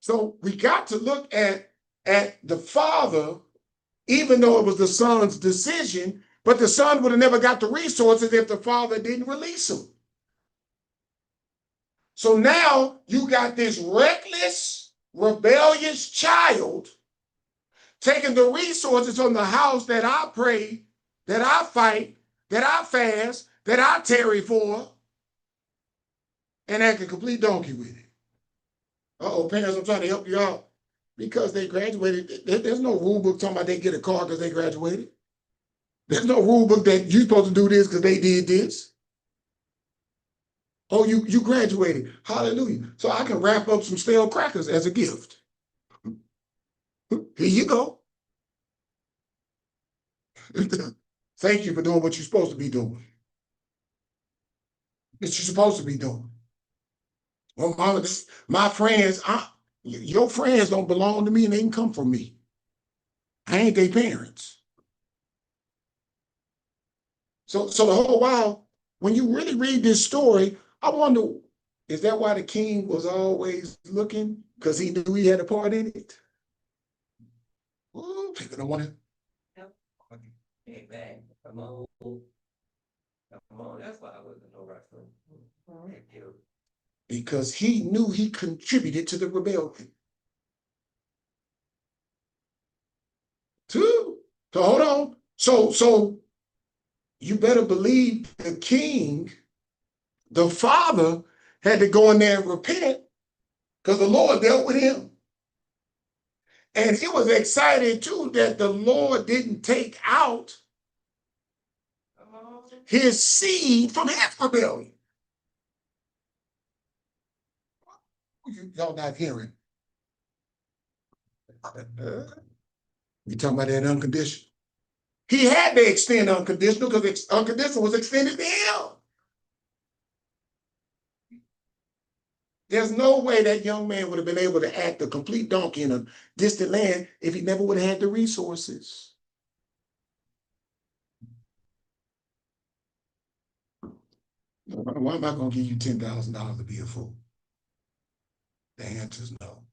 So we got to look at the father, even though it was the son's decision, but the son would have never got the resources if the father didn't release him. So now you got this reckless, rebellious child taking the resources from the house that I pray, that I fight, that I fast, that I tarry for, and act a complete donkey with it. Uh-oh, parents, I'm trying to help you out. Because they graduated, there's no rule book talking about they get a car because they graduated. There's no rule book that you're supposed to do this because they did this. Oh, you graduated. Hallelujah. So I can wrap up some stale crackers as a gift. Here you go. Thank you for doing what you're supposed to be doing. What you're supposed to be doing. Well, my friends, your friends don't belong to me and they can come from me. I ain't their parents. So the whole while, when you really read this story, I wonder, is that why the king was always looking? Because he knew he had a part in it? Ooh, people don't want to. Hey, man, come on. Come on, that's why I wasn't no wrestler. Thank you. Because he knew he contributed to the rebellion. Too. So hold on. So you better believe the king, the father, had to go in there and repent because the Lord dealt with him. And he was excited too that the Lord didn't take out his seed from his rebellion. Y'all not hearing. You talking about that unconditional? He had to extend unconditional because unconditional was extended to him. There's no way that young man would have been able to act a complete donkey in a distant land if he never would have had the resources. Why am I going to give you $10,000 to be a fool? The answer is no.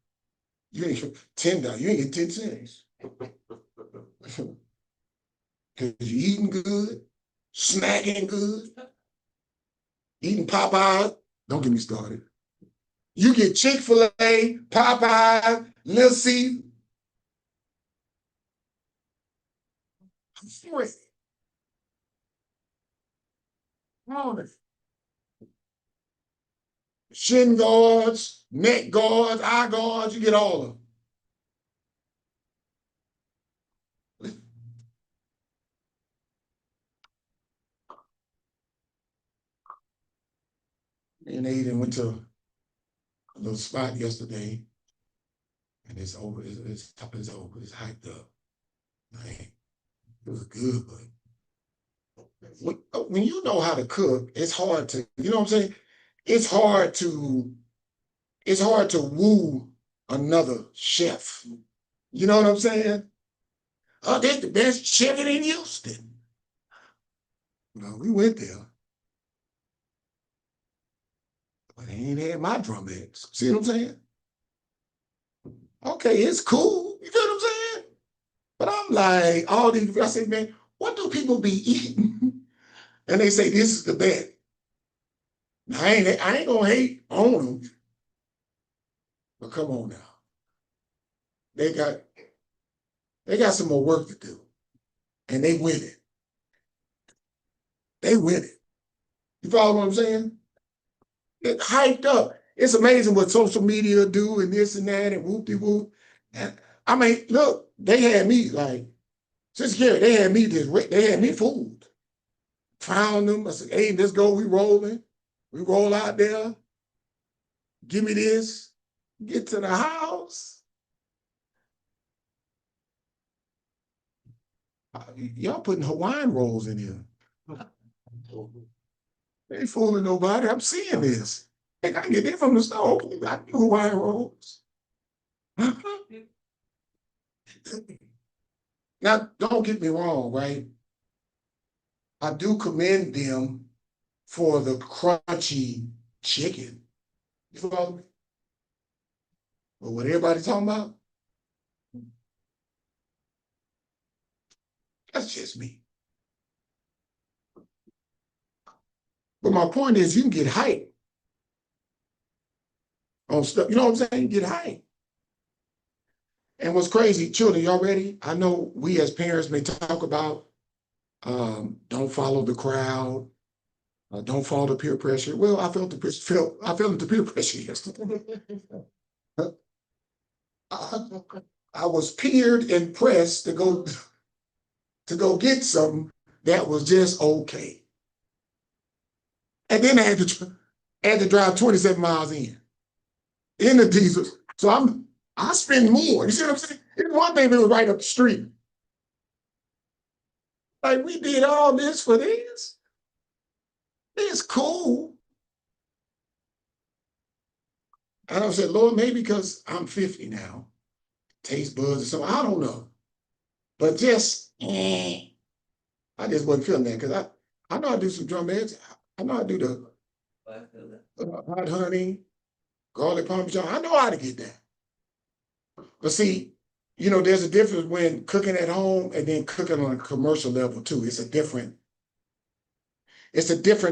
You ain't $10. You ain't get 10 cents. Because you eating good, snacking good, eating Popeyes. Don't get me started. You get Chick-fil-A, Popeyes, Little C. I'm serious. Shin guards, neck guards, eye guards, you get all of them. And they even went to a little spot yesterday, and it's over. It's over. It's hyped up. Man, it was good, but when you know how to cook, it's hard to. You know what I'm saying? It's hard to. It's hard to woo another chef. You know what I'm saying? Oh, that's the best chicken in Houston. Well, we went there, but they ain't had my drumettes. See what I'm saying? Okay, it's cool. You feel what I'm saying? But I'm like, all these, I say, man, what do people be eating? And they say, this is the best. Now, I ain't gonna hate on them, but come on now. They got some more work to do. And they win it. They win it. You follow what I'm saying? It's hyped up. It's amazing what social media do and this and that and whoop-de-whoop. And I mean, look, they had me like, since Gary, they had me fooled. Found them. I said, hey, let's go. We rolling. We roll out there. Give me this. Get to the house. Y'all putting Hawaiian rolls in here. They ain't fooling nobody. I'm seeing this. I can get it from the store. I do Hawaiian rolls. Now, don't get me wrong, right? I do commend them for the crunchy chicken. You follow me? But what everybody talking about? That's just me. But my point is, you can get hype on stuff. You know what I'm saying? Get hype. And what's crazy, children, y'all ready? I know we as parents may talk about don't follow the crowd, don't follow the peer pressure. Well, I felt the peer pressure yesterday. I was peered and pressed to go get something that was just okay. And then I had to drive 27 miles in the diesel. So I spend more. You see what I'm saying? It's one thing if it was right up the street. Like, we did all this for this. It's cool. And I said, Lord, maybe because I'm 50 now, taste buds or something, I don't know. But I just wasn't feeling that because I know how to do some drum heads. I know how to do the hot honey, garlic parmesan. I know how to get that. But see, there's a difference when cooking at home and then cooking on a commercial level too. It's a different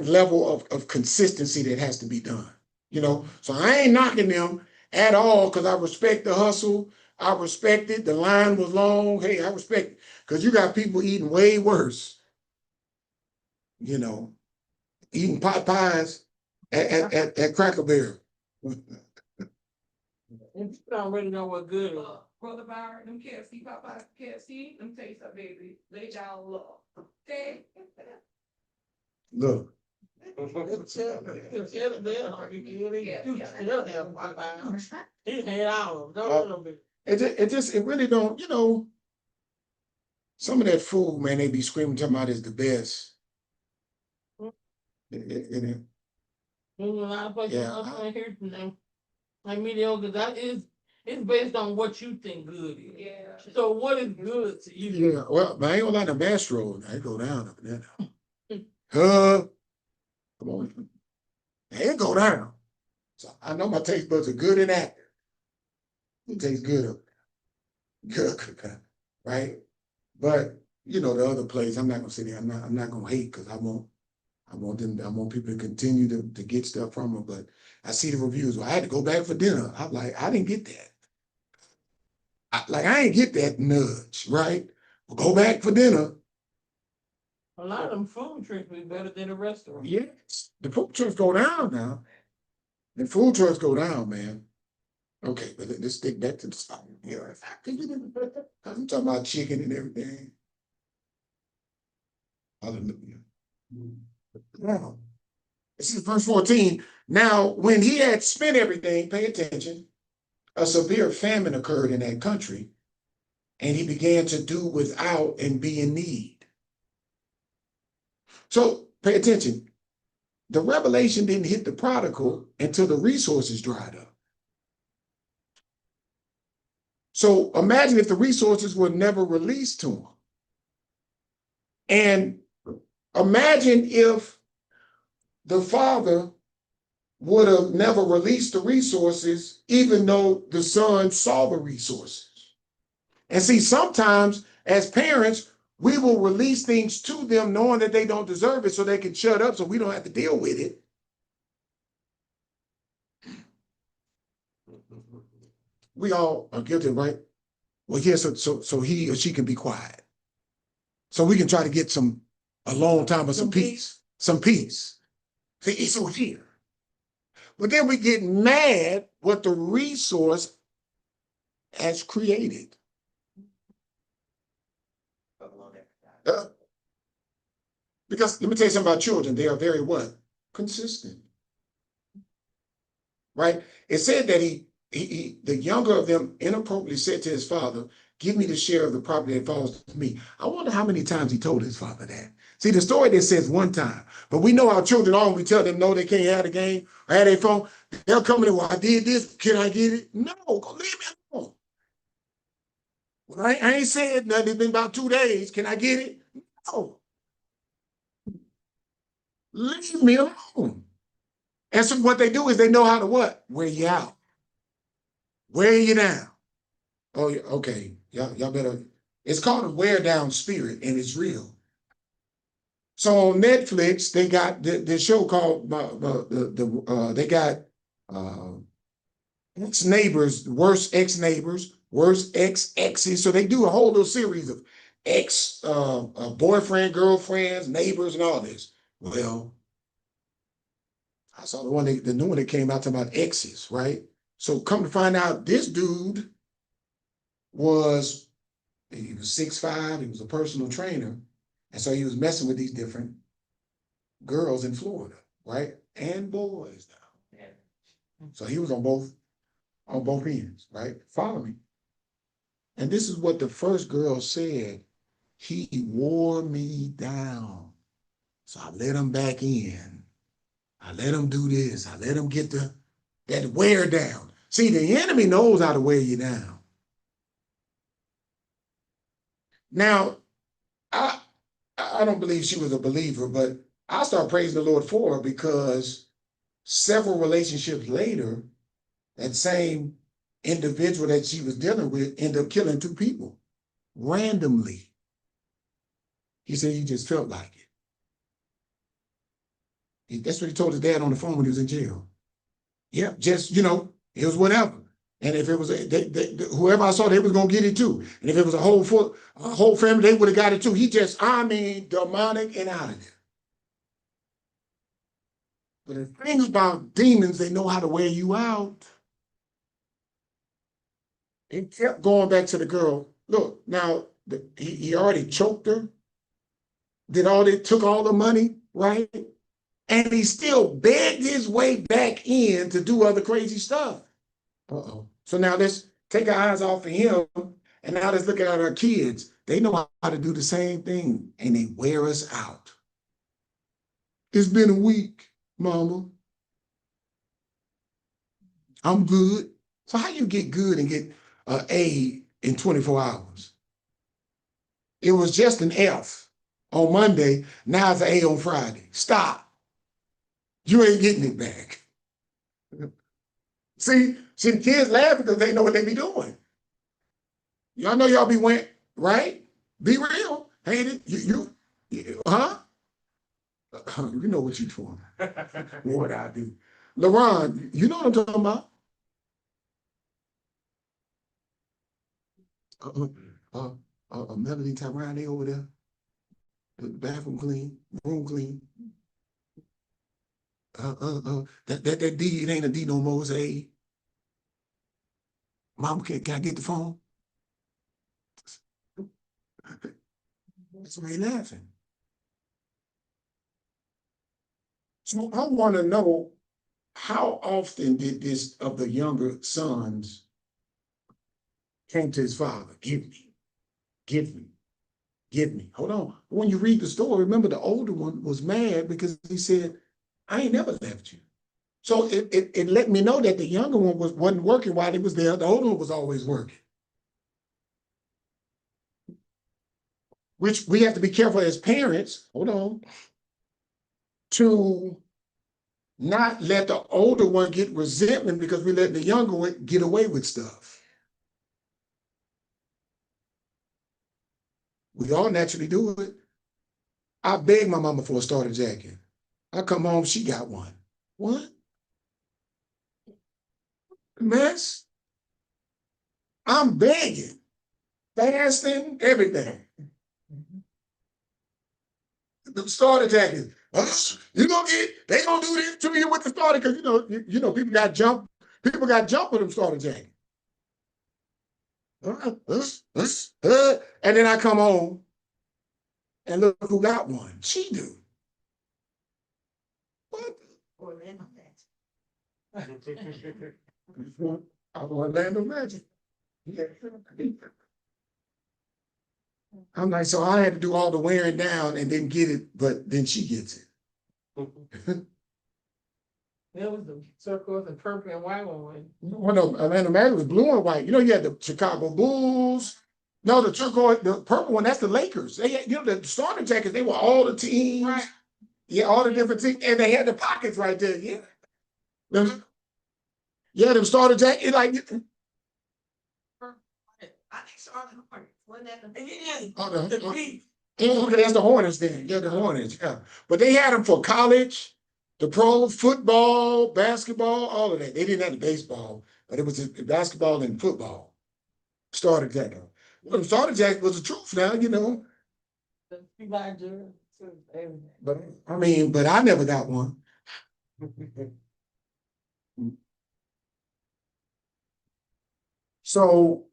level of consistency that has to be done. So I ain't knocking them at all because I respect the hustle. I respect it. The line was long. Hey, I respect it because you got people eating way worse. Eating pot pies at Cracker Barrel. And you don't really know what good is. Brother Byron, them KFC, Popeyes, KFC, them taste up, baby. Lay down low. Okay. Look. It really don't, some of that food, man, they be screaming talking about is the best. Like mediocre, it's based on what you think good is. Yeah. So what is good to you? Yeah, well, but I ain't gonna lie, the Mastro, I go down up there now. Come on. They go down. So I know my taste buds are good and active. It tastes good up there. Good, right? But the other place, I'm not gonna sit there. I'm not gonna hate because I want people to continue to get stuff from them. But I see the reviews. Well, I had to go back for dinner. I'm like, I didn't get that. I ain't get that nudge, right? Well, go back for dinner. A lot of them food trucks be better than the restaurant. Yes, the food trucks go down now. The food trucks go down, man. Okay, but let's stick back to the stuff. I'm talking about chicken and everything. Hallelujah. Now, this is verse 14. Now, when he had spent everything, pay attention, a severe famine occurred in that country, and he began to do without and be in need. So pay attention. The revelation didn't hit the prodigal until the resources dried up. So imagine if the resources were never released to him. And imagine if the father would have never released the resources, even though the son saw the resources. And see, sometimes as parents, we will release things to them knowing that they don't deserve it so they can shut up so we don't have to deal with it. We all are guilty, right? Well, yeah, so he or she can be quiet. So we can try to get a long time of some peace. Some peace. See, it's over here. But then we get mad what the resource has created. Because let me tell you something about children. They are very what? Consistent. Right? It said that the younger of them inappropriately said to his father, give me the share of the property that falls to me. I wonder how many times he told his father that. See, the story that says one time, but we know how children are when we tell them no, they can't have the game or have their phone. They'll come in and, well, I did this. Can I get it? No, go leave me alone. Well, I ain't said nothing. It's been about 2 days. Can I get it? No. Leave me alone. And so what they do is they know how to what? Wear you out. Wear you down. Oh, okay. Y'all better. It's called a wear down spirit, and it's real. So on Netflix, they got the show called they got ex-neighbors, worst ex-neighbors, worst ex-exes. So they do a whole little series of ex boyfriend, girlfriends, neighbors, and all this. Well, I saw the new one that came out talking about exes, right? So come to find out, this dude he was 6'5", he was a personal trainer, and so he was messing with these different girls in Florida, right? And boys now. Yeah. So he was on both ends, right? Follow me. And this is what the first girl said. He wore me down. So I let him back in. I let him do this. I let him get that wear down. See, the enemy knows how to wear you down. Now, I don't believe she was a believer, but I start praising the Lord for her because several relationships later, that same individual that she was dealing with ended up killing 2 people randomly. He said he just felt like it. That's what he told his dad on the phone when he was in jail. Yeah, just, it was whatever. And if it was whoever I saw, they was gonna get it too. And if it was a whole family, they would have got it too. He just, demonic and out of there. But the thing about demons, they know how to wear you out. He kept going back to the girl. Look, now he already choked her, took all the money, right? And he still begged his way back in to do other crazy stuff. Uh-oh. So now let's take our eyes off of him, and now let's look at our kids. They know how to do the same thing, and they wear us out. It's been a week, mama. I'm good. So how you get good and get an A in 24 hours? It was just an F on Monday. Now it's an A on Friday. Stop. You ain't getting it back. See, the kids laugh because they know what they be doing. Y'all know y'all be went, right? Be real. Ain't it? You huh? You know what you doing. What I do. LaRon, you know what I'm talking about? Melody Tyron, they over there. The bathroom clean, room clean. That D, it ain't a D no more, it's a A. Mom, can I get the phone? That's why he laughing. So I want to know, how often did this of the younger sons came to his father? Give me, give me, give me. Hold on. When you read the story, remember the older one was mad because he said, I ain't never left you. So it let me know that the younger one wasn't working while he was there. The older one was always working. Which we have to be careful as parents, hold on, to not let the older one get resentment because we let the younger one get away with stuff. We all naturally do it. I begged my mama for a starter jacket. I come home, she got one. What? Mess? I'm begging, fasting, everything. The starter jacket. You gonna they gonna do this to you with the starter because people got jump with them starter jackets. And then I come home and look who got one. She do. What? Orlando Orlando Magic. Yeah. I'm like, so I had to do all the wearing down and then get it, but then she gets it. There was the circles and purple and white one. Well, no, Orlando Magic was blue and white. You had the Chicago Bulls. No, the turquoise, the purple one, that's the Lakers. They had, the starter jackets, they were all the teams. Right. Yeah, all the different teams. And they had the pockets right there. Yeah. Yeah, them starter jackets, like. I think Charlotte Hornets. Wasn't that the Okay, that's the Hornets then. Yeah, the Hornets, yeah. But they had them for college, the pro, football, basketball, all of that. They didn't have the baseball, but it was basketball and football. Starter jacket. Well, the starter jacket was the truth now, the But I never got one. So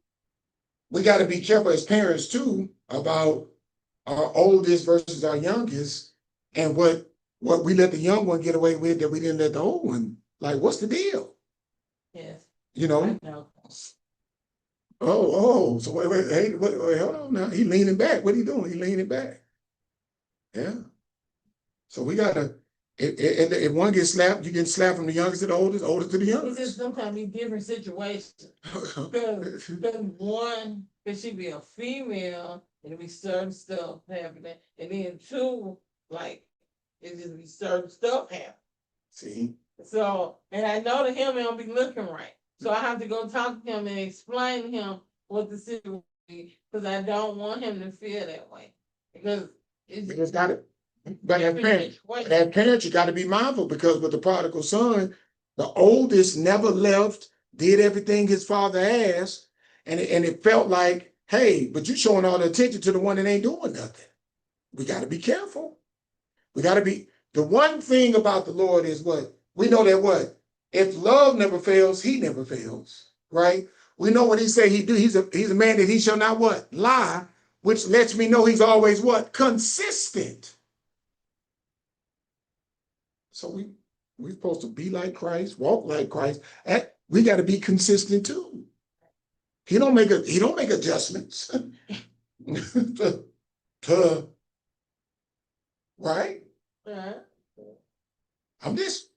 we got to be careful as parents too about our oldest versus our youngest, and what we let the young one get away with that we didn't let the old one. Like, what's the deal? Yes. I know. So wait, hold on now. He leaning back. What are you doing? He leaning back. Yeah. So we gotta. If one gets slapped, you get slapped from the youngest to the oldest to the It's youngest. just sometimes be different situations. Because one, because she be a female, and it be certain stuff happening, and then two, like it just be certain stuff happening. See. So, and I know that him don't be looking right, so I have to go talk to him and explain to him what the situation is, because I don't want him to feel that way, because It's got it. But as parents, you got to be mindful because with the prodigal son, the oldest never left, did everything his father asked, and it felt like, hey, but you showing all the attention to the one that ain't doing nothing. We got to be careful. We got to be. The one thing about the Lord is what we know that what if love never fails, he never fails, right? We know what he said he do. He's a man that he shall not what lie, which lets me know he's always what consistent. So we're supposed to be like Christ, walk like Christ. And we got to be consistent too. He don't make adjustments. Right? Yeah. I'm this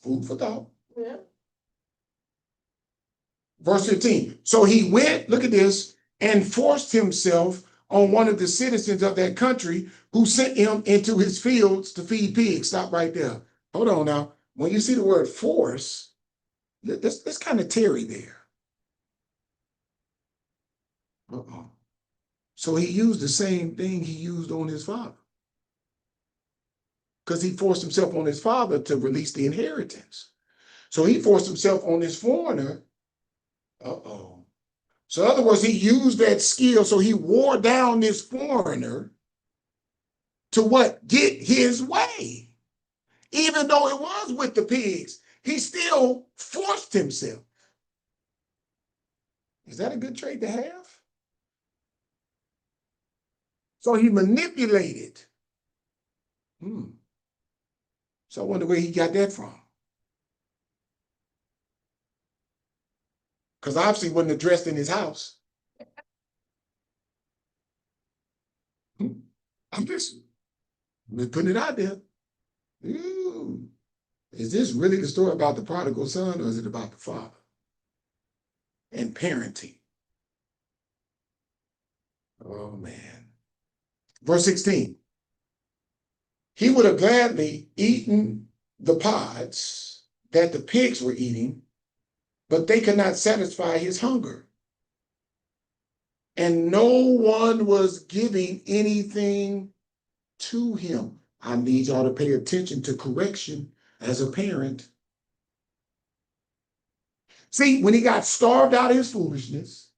food for thought. Yeah. Verse 15. So he went, look at this, and forced himself on one of the citizens of that country who sent him into his fields to feed pigs. Stop right there. Hold on now. When you see the word force, let's kind of tarry there. So he used the same thing he used on his father. Because he forced himself on his father to release the inheritance. So he forced himself on this foreigner. So in other words, he used that skill. So he wore down this foreigner to what? Get his way. Even though it was with the pigs, he still forced himself. Is that a good trait to have? So he manipulated. So I wonder where he got that from. Because obviously wasn't addressed in his house. I'm just putting it out there. Ooh. Is this really the story about the prodigal son, or is it about the father and parenting? Oh, man. Verse 16. He would have gladly eaten the pods that the pigs were eating, but they could not satisfy his hunger. And no one was giving anything to him. I need y'all to pay attention to correction as a parent. See, when he got starved out of his foolishness,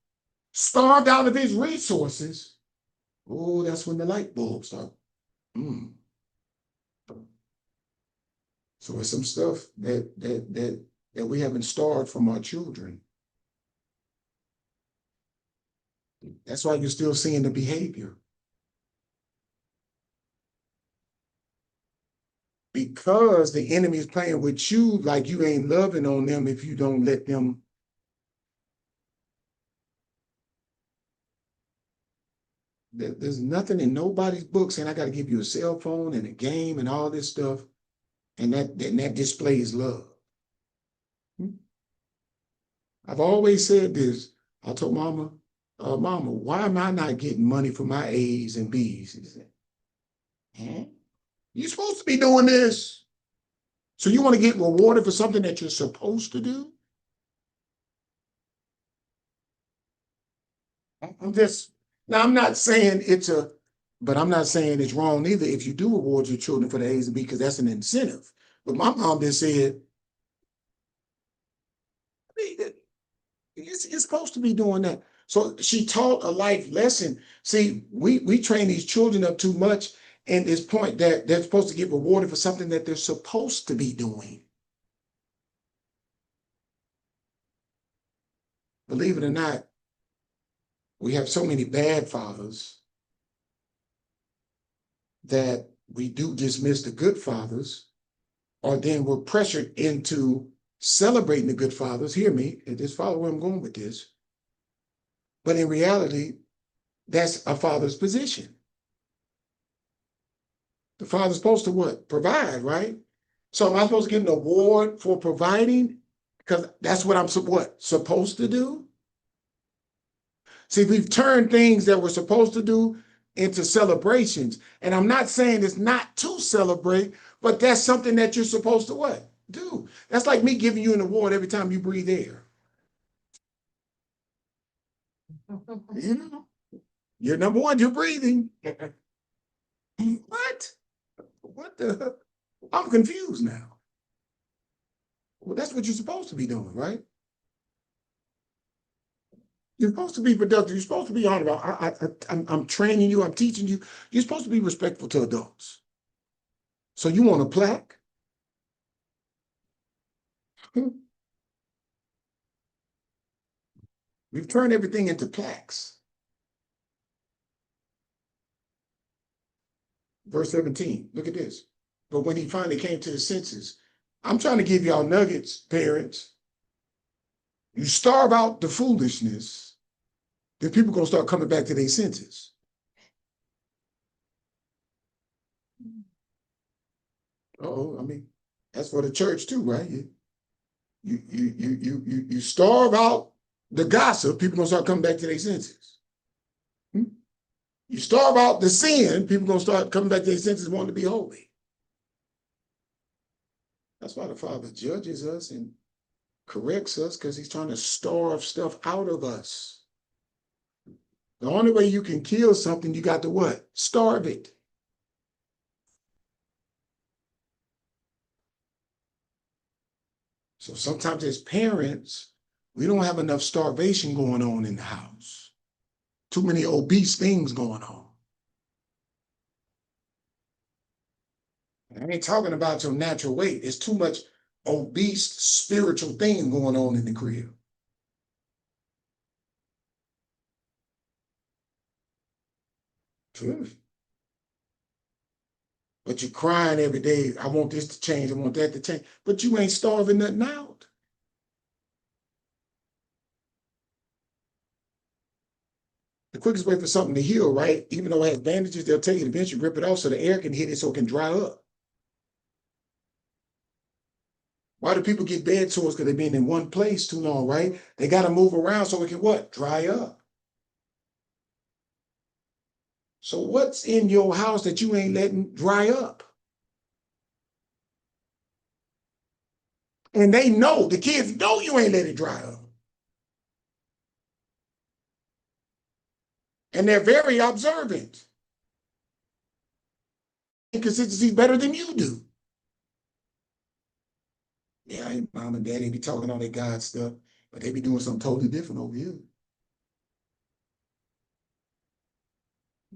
starved out of his resources, oh, that's when the light bulb started. So it's some stuff that we haven't starved from our children. That's why you're still seeing the behavior. Because the enemy is playing with you like you ain't loving on them if you don't let them. There's nothing in nobody's book saying I got to give you a cell phone and a game and all this stuff, and that displays love. I've always said this. I told Mama, Mama, why am I not getting money for my A's and B's? She said, huh? You're supposed to be doing this. So you want to get rewarded for something that you're supposed to do? I'm not saying but I'm not saying it's wrong either if you do reward your children for the A's and B's, because that's an incentive. But my mom just said, you're supposed to be doing that. So she taught a life lesson. See, we train these children up too much in this point that they're supposed to get rewarded for something that they're supposed to be doing. Believe it or not, we have so many bad fathers that we do dismiss the good fathers, or then we're pressured into celebrating the good fathers. Hear me, and just follow where I'm going with this. But in reality, that's a father's position. The father's supposed to what? Provide, right? So am I supposed to get an award for providing? Because that's what I'm supposed to do? See, we've turned things that we're supposed to do into celebrations. And I'm not saying it's not to celebrate, but that's something that you're supposed to what? Do. That's like me giving you an award every time you breathe air. You know, you're number one, you're breathing. What? What the? I'm confused now. Well, that's what you're supposed to be doing, right? You're supposed to be productive. You're supposed to be honorable. I'm training you. I'm teaching you. You're supposed to be respectful to adults. So you want a plaque? We've turned everything into plaques. Verse 17, look at this. But when he finally came to his senses, I'm trying to give y'all nuggets, parents. You starve out the foolishness, then people going to start coming back to their senses. Oh, I mean, that's for the church too, right? You starve out the gossip, people going to start coming back to their senses. You starve out the sin, people going to start coming back to their senses wanting to be holy. That's why the Father judges us and corrects us, because he's trying to starve stuff out of us. The only way you can kill something, you got to what? Starve it. So sometimes as parents, we don't have enough starvation going on in the house. Too many obese things going on. I ain't talking about your natural weight. It's too much obese spiritual thing going on in the crib. Truth. But you're crying every day, I want this to change, I want that to change. But you ain't starving nothing out. The quickest way for something to heal, right? Even though it has bandages, they'll take it eventually, rip it off so the air can hit it so it can dry up. Why do people get bed sores? Because they've been in one place too long, right? They got to move around so it can what? Dry up. So what's in your house that you ain't letting dry up? And they know, the kids know you ain't let it dry up. And they're very observant. Inconsistency is better than you do. Yeah, mom and daddy be talking all that God stuff, but they be doing something totally different over here.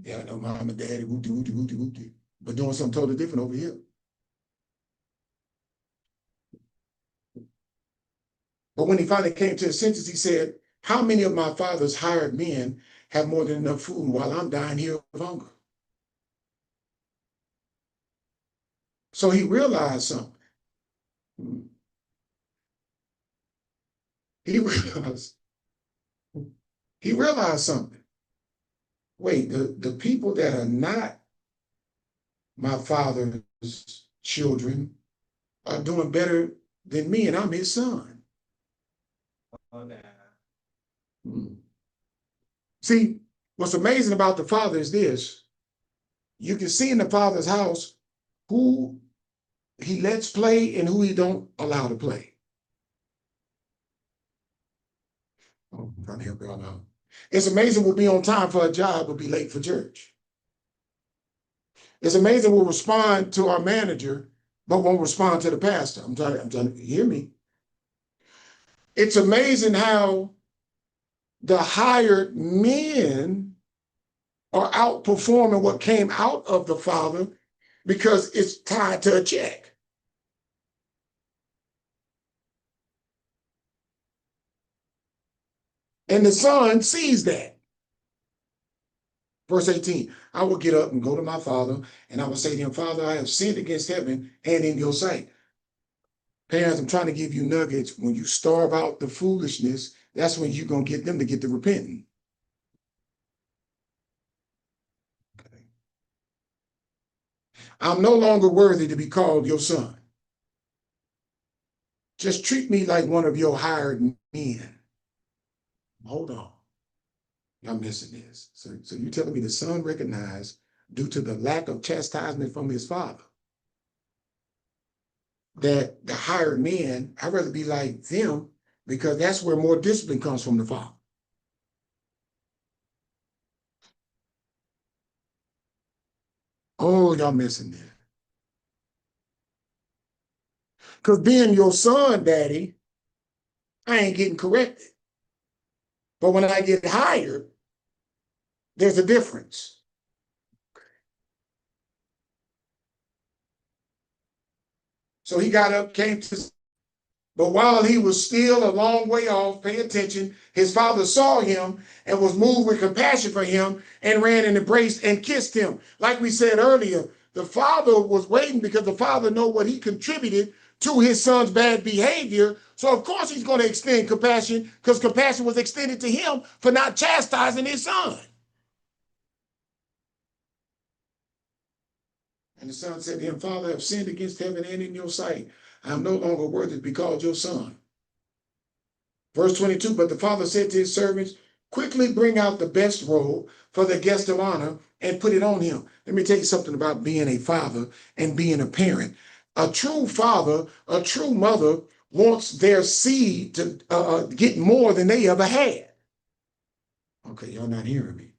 Yeah, I know mom and daddy, whoop-de, but doing something totally different over here. But when he finally came to his senses, he said, how many of my father's hired men have more than enough food while I'm dying here of hunger? So he realized something. He realized something. Wait, the people that are not my father's children are doing better than me, and I'm his son. Oh, nah. See, what's amazing about the father is this. You can see in the father's house who he lets play and who he don't allow to play. Oh, I'm trying to help y'all out. It's amazing we'll be on time for a job, but be late for church. It's amazing we'll respond to our manager, but won't respond to the pastor. I'm trying to hear me. It's amazing how the hired men are outperforming what came out of the father because it's tied to a check. And the son sees that. Verse 18, I will get up and go to my father, and I will say to him, Father, I have sinned against heaven and in your sight. Parents, I'm trying to give you nuggets. When you starve out the foolishness, that's when you're going to get them to get to repenting. Okay. I'm no longer worthy to be called your son. Just treat me like one of your hired men. Hold on. Y'all missing this. So you're telling me the son recognized, due to the lack of chastisement from his father, that the hired men, I'd rather be like them because that's where more discipline comes from the father. Oh, y'all missing this. Because being your son, daddy, I ain't getting corrected. But when I get hired, there's a difference. So he got up, came to, but while he was still a long way off, pay attention, his father saw him and was moved with compassion for him and ran and embraced and kissed him. Like we said earlier, the father was waiting because the father knew what he contributed to his son's bad behavior. So of course he's going to extend compassion because compassion was extended to him for not chastising his son. And the son said to him, Father, I have sinned against heaven and in your sight. I am no longer worthy to be called your son. Verse 22, but the father said to his servants, quickly bring out the best robe for the guest of honor and put it on him. Let me tell you something about being a father and being a parent. A true father, a true mother wants their seed to get more than they ever had. Okay, y'all not hearing me.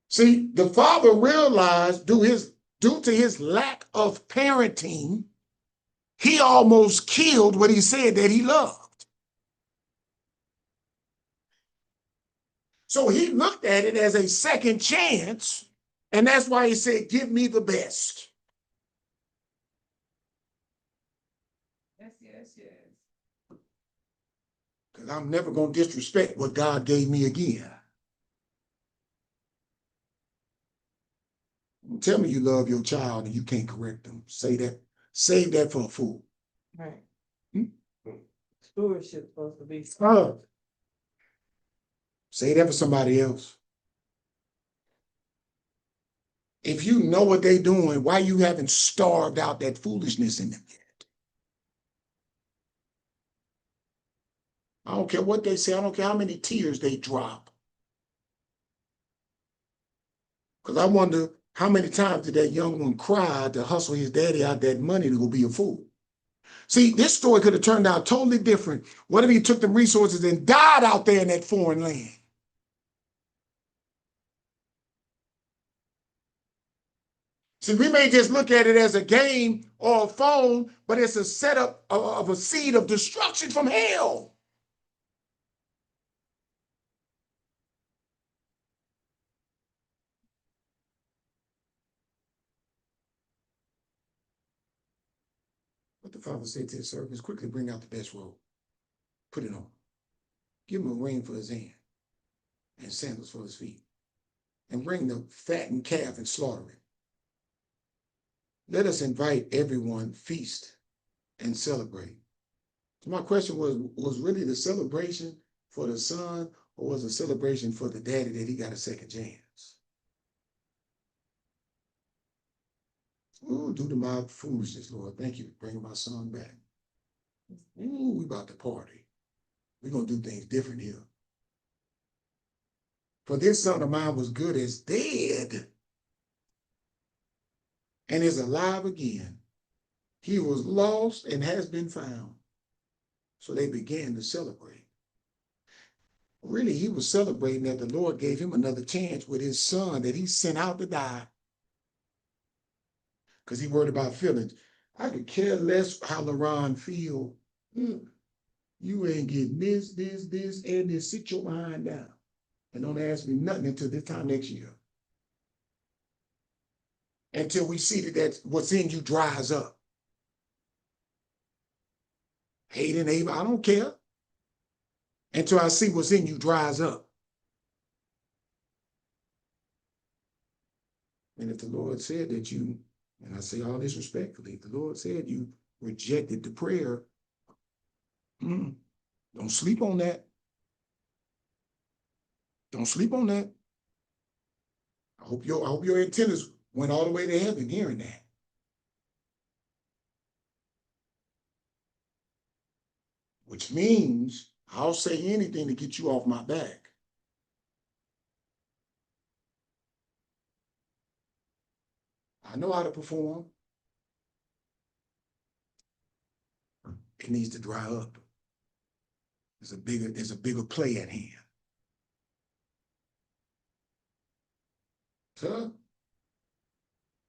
See, the father realized due to his lack of parenting, he almost killed what he said that he loved. So he looked at it as a second chance, and that's why he said, give me the best. Yes. Because I'm never going to disrespect what God gave me again. Tell me you love your child and you can't correct them. Say that. Save that for a fool. Right. Hmm? Stewardship supposed to be. Say that for somebody else. If you know what they're doing, why you haven't starved out that foolishness in them yet? I don't care what they say. I don't care how many tears they drop. Because I wonder how many times did that young one cry to hustle his daddy out that money to go be a fool? See, this story could have turned out totally different. What if he took the resources and died out there in that foreign land? See, we may just look at it as a game or a phone, but it's a setup of a seed of destruction from hell. What the father said to his servants, quickly bring out the best robe, put it on. Give him a ring for his hand and sandals for his feet. And bring the fattened calf and slaughter it. Let us invite everyone, feast and celebrate. So my question was really the celebration for the son, or was a celebration for the daddy that he got a second chance? Ooh, due to my foolishness, Lord, thank you for bringing my son back. Ooh, we about to party. We're going to do things different here. For this son of mine was good as dead and is alive again. He was lost and has been found. So they began to celebrate. Really, he was celebrating that the Lord gave him another chance with his son that he sent out to die. Because he worried about feelings. I could care less how LaRon feel. You ain't getting this, and this. Sit your behind down. And don't ask me nothing until this time next year. Until we see that what's in you dries up. Hating Abel, I don't care. Until I see what's in you dries up. And if the Lord said that you, and I say all this respectfully, if the Lord said you rejected the prayer, don't sleep on that. Don't sleep on that. I hope your antennas went all the way to heaven hearing that. Which means I'll say anything to get you off my back. I know how to perform. It needs to dry up. There's a bigger play at hand. So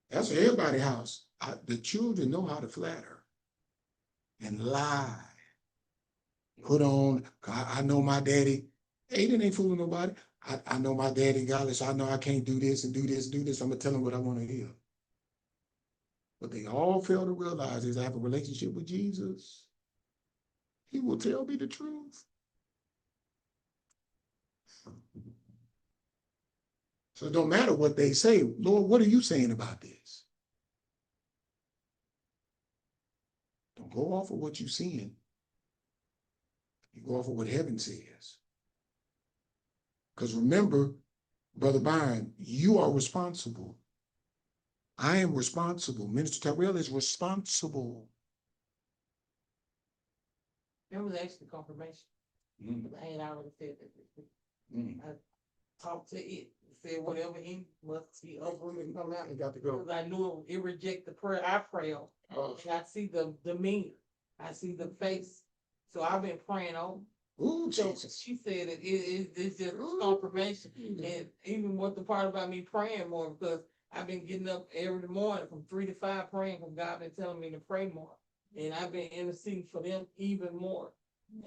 that's for everybody's house. The children know how to flatter and lie. Put on, I know my daddy. Aiden ain't fooling nobody. I know my daddy got this. I know I can't do this and do this and do this. I'm going to tell him what I want to hear. But they all fail to realize is I have a relationship with Jesus. He will tell me the truth. So it don't matter what they say. Lord, what are you saying about this? Don't go off of what you're seeing. You go off of what heaven says. Because remember, Brother Byron, you are responsible. I am responsible. Minister Tyrell is responsible. That was actually confirmation. I ain't already said that. I talked to it, said whatever he must be over and come out. It got to go. Because I knew it reject the prayer I pray on. And I see the demeanor. I see the face. So I've been praying on. Ooh, So Jesus. she said it's just confirmation. And even what the part about me praying more, because I've been getting up every morning from 3 to 5 praying, because God been telling me to pray more. And I've been interceding for them even more.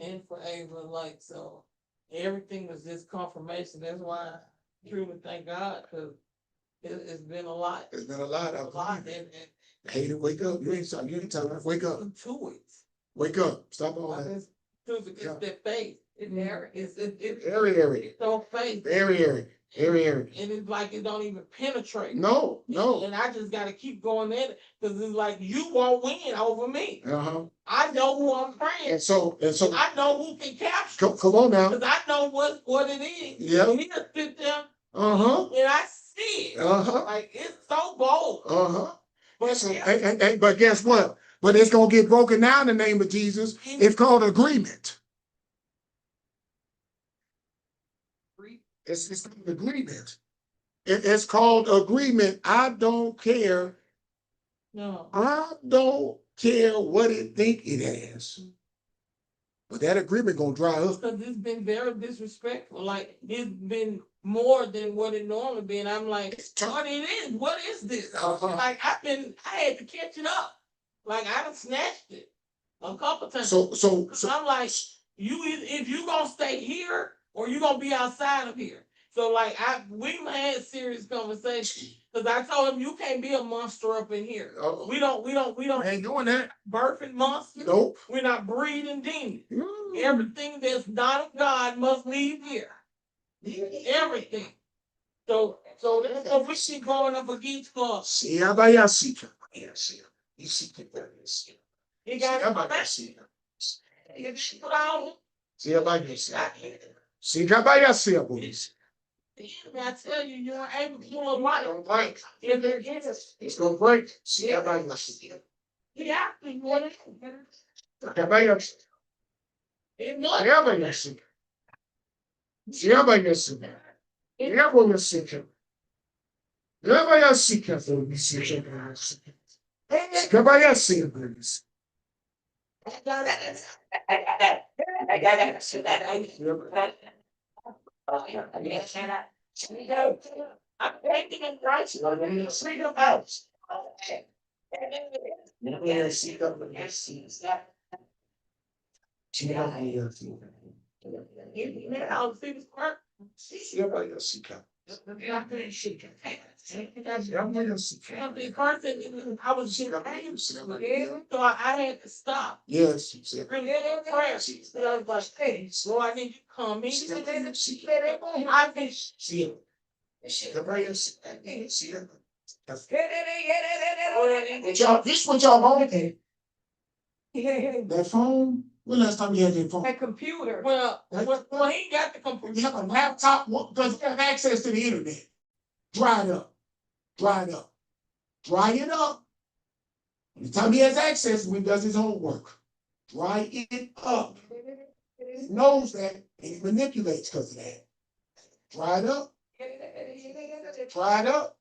And for Ava, like, so everything was just confirmation. That's why I truly thank God, because it's been a lot. It's been a lot. A lot. And hey, to wake up. You ain't tired. Wake up. To it. Wake up. Stop all It's that. that faith. It's Airy. so faith. Airy. And it's like it don't even penetrate. No. And I just gotta keep going in it, because it's like you won't win over me. Uh-huh. I know who I'm praying. And so I know who can capture. come on now. Because I know what it is. Yeah. And he'll sit there. Uh-huh. And I see it. Uh-huh. Like it's so bold. Uh-huh. But So, but guess what? But it's gonna get broken down in the name of Jesus. It's called agreement. It's called agreement. It's called agreement. I don't care. no. I don't care what it think it has. But that agreement gonna dry up. Because it's been very disrespectful. Like it's been more than what it normally been. I'm like, what it is? What is this? Uh-huh. Like I had to catch it up. Like I done snatched it a couple times. So I'm like, if you gonna stay here or you gonna be outside of here. So like we had serious conversation because I told him you can't be a monster up in here. We don't ain't doing that. birthing monsters. Nope. We're not breeding demons. Everything that's not of God must leave here. Everything. So that's what we see going up against God. See how about y'all see? You see He got how it about y'all back. see? See how about you see how about y'all see boys? I tell you, you're able to do a lot. Don't break. If there is, It's gonna break. See how about y'all see? he actually wanted How about y'all see? it. See how about y'all see? See how about y'all see? See how about y'all see? See how about y'all see? See how about y'all see? Boys? I'm taking it right. See the house. I'll see this part. See how about y'all see? The person I was getting so I had to stop. Yes, she said. Prayer. So I was like, hey, Lord, I need you to come in. I can See it. See how about y'all see? But y'all, this what y'all want. That phone. When last time you had that phone? That computer. well, he got the computer. You have a laptop because you have access to the internet. Dry it up. Dry it up. Dry it up. Anytime he has access, when he does his homework. Dry it up. He knows that and he manipulates because of that. Dry it up. Dry it up.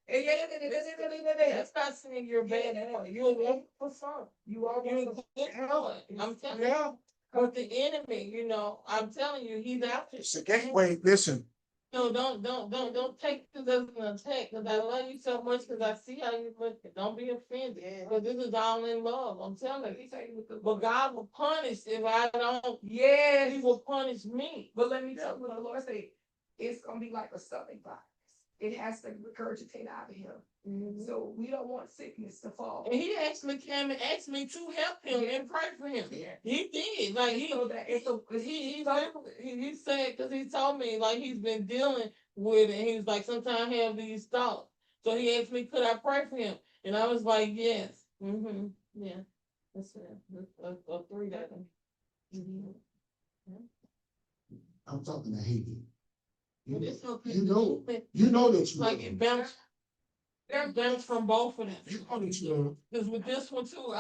That's not saying you're bad at all. You're a wonderful son. You are a good son. I'm telling you. Yeah. But the enemy, I'm telling you, he's out there. It's a gateway. Listen. No, don't take this as an attack because I love you so much because I see how you look. Don't be offended because this is all in love. I'm telling you. But God will punish if I don't. Yes. He will punish me. But let me tell you what the Lord said. It's gonna be like a stomach virus. It has to regurgitate out of him. Mm-hmm. So we don't want sickness to fall. And he actually came and asked me to help him and pray for him. Yeah. He did. Like he said because he told me like he's been dealing with it. And he was like, sometimes I have these thoughts. So he asked me, could I pray for him? And I was like, yes. Mm-hmm. Yeah. That's it. A 3 that. Mm-hmm. I'm talking to Haiti. You It's okay. know that you Like it bounced. It bounced from both of them. You know that you know. Because with this one too,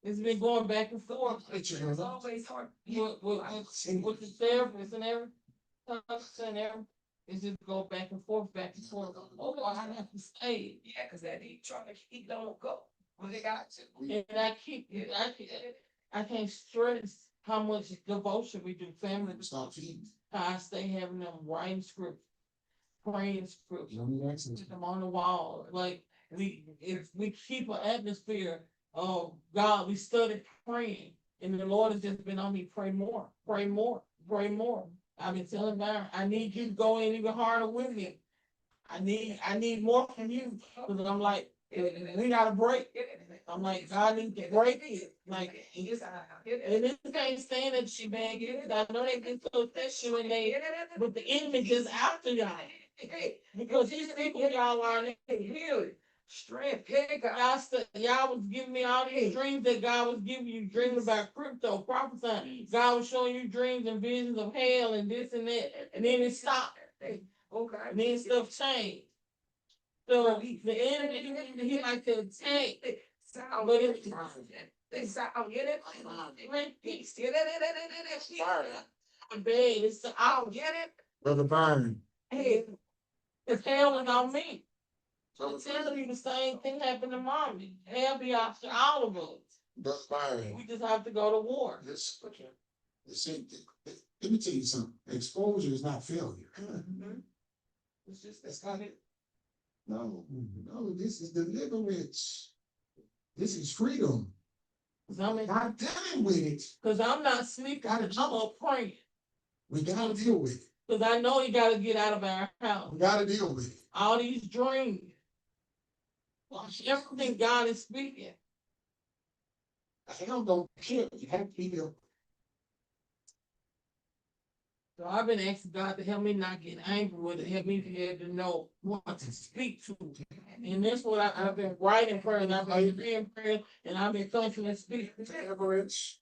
it's been going back and forth. It's always hard. With the therapist and everything, it's just go back and forth, back and forth. Oh, I have to stay. Yeah, because that he trying to keep don't go. Well, they got to. And I can't stress how much devotion we do, family. Stop feeding. I stay having them writing scripts, praying scripts, You don't need access. put them on the wall. Like if we keep an atmosphere of God, we study praying, and the Lord has just been on me. Pray more, pray more, pray more. I've been telling Byron, I need you to go in even harder with me. I need more from you because I'm like, we got to break. I'm like, God needs to break it. Like, and this can't stand that she bag it. I know they get so sexual and but the enemy just after y'all because these people y'all are healed. Strength, hey God. Y'all was giving me all these dreams that God was giving you, dreaming about crypto, prophesying. God was showing you dreams and visions of hell and this and that, and then it stopped. Okay. And then stuff changed. So the enemy, he like to attack. Sound, But it's they sound, get it? Peace, get it? bad. It's I don't get it. Brother Byron, Hey, it's hell is on me. I'm telling you the same thing happened to mommy. Hell be after all of us. Brother Byron, We just have to go to war. this, let me tell you something. Exposure is not failure. It's just, that's not it. No, this is deliverance. This is freedom. Cause I'm Not dealing with it. not sleeping. I'm up praying. We gotta deal with it. Cause I know you gotta get out of our house. We gotta deal with it. All these dreams. Everything God is speaking. Hell don't care. You have to be there. So I've been asking God to help me not get angry with it, help me to be able to know what to speak to. And that's what I've been writing prayers, I've been reading prayers, and I've been constantly speaking. Deliverance,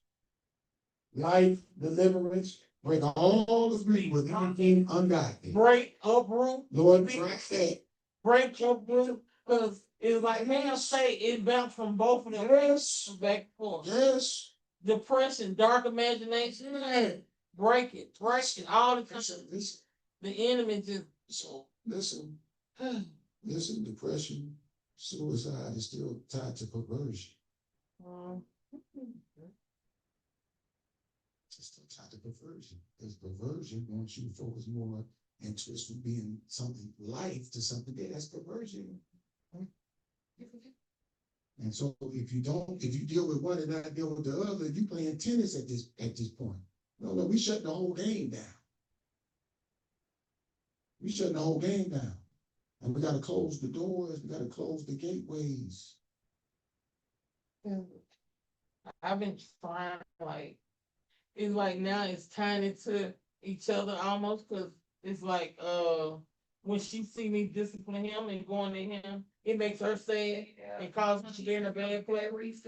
life, deliverance, break all agree with everything ungodly. Break, uproot, Lord, break that. break, uproot, because it's like man say it bounced from both of them. Yes, Back and forth. yes. Depression, dark imagination, break it, all the time. Listen, The enemy just so listen, depression, suicide is still tied to perversion. It's still tied to perversion. Because perversion wants you to focus more and twist from being something life to something dead. That's perversion. And so if you deal with one and not deal with the other, you playing tennis at this point. No, we shut the whole game down. We shutting the whole game down. And we gotta close the doors, we gotta close the gateways. I've been trying like it's like now it's tying into each other almost because it's like when she see me discipline him and going to him, it makes her sad and causes her to be in a bad place.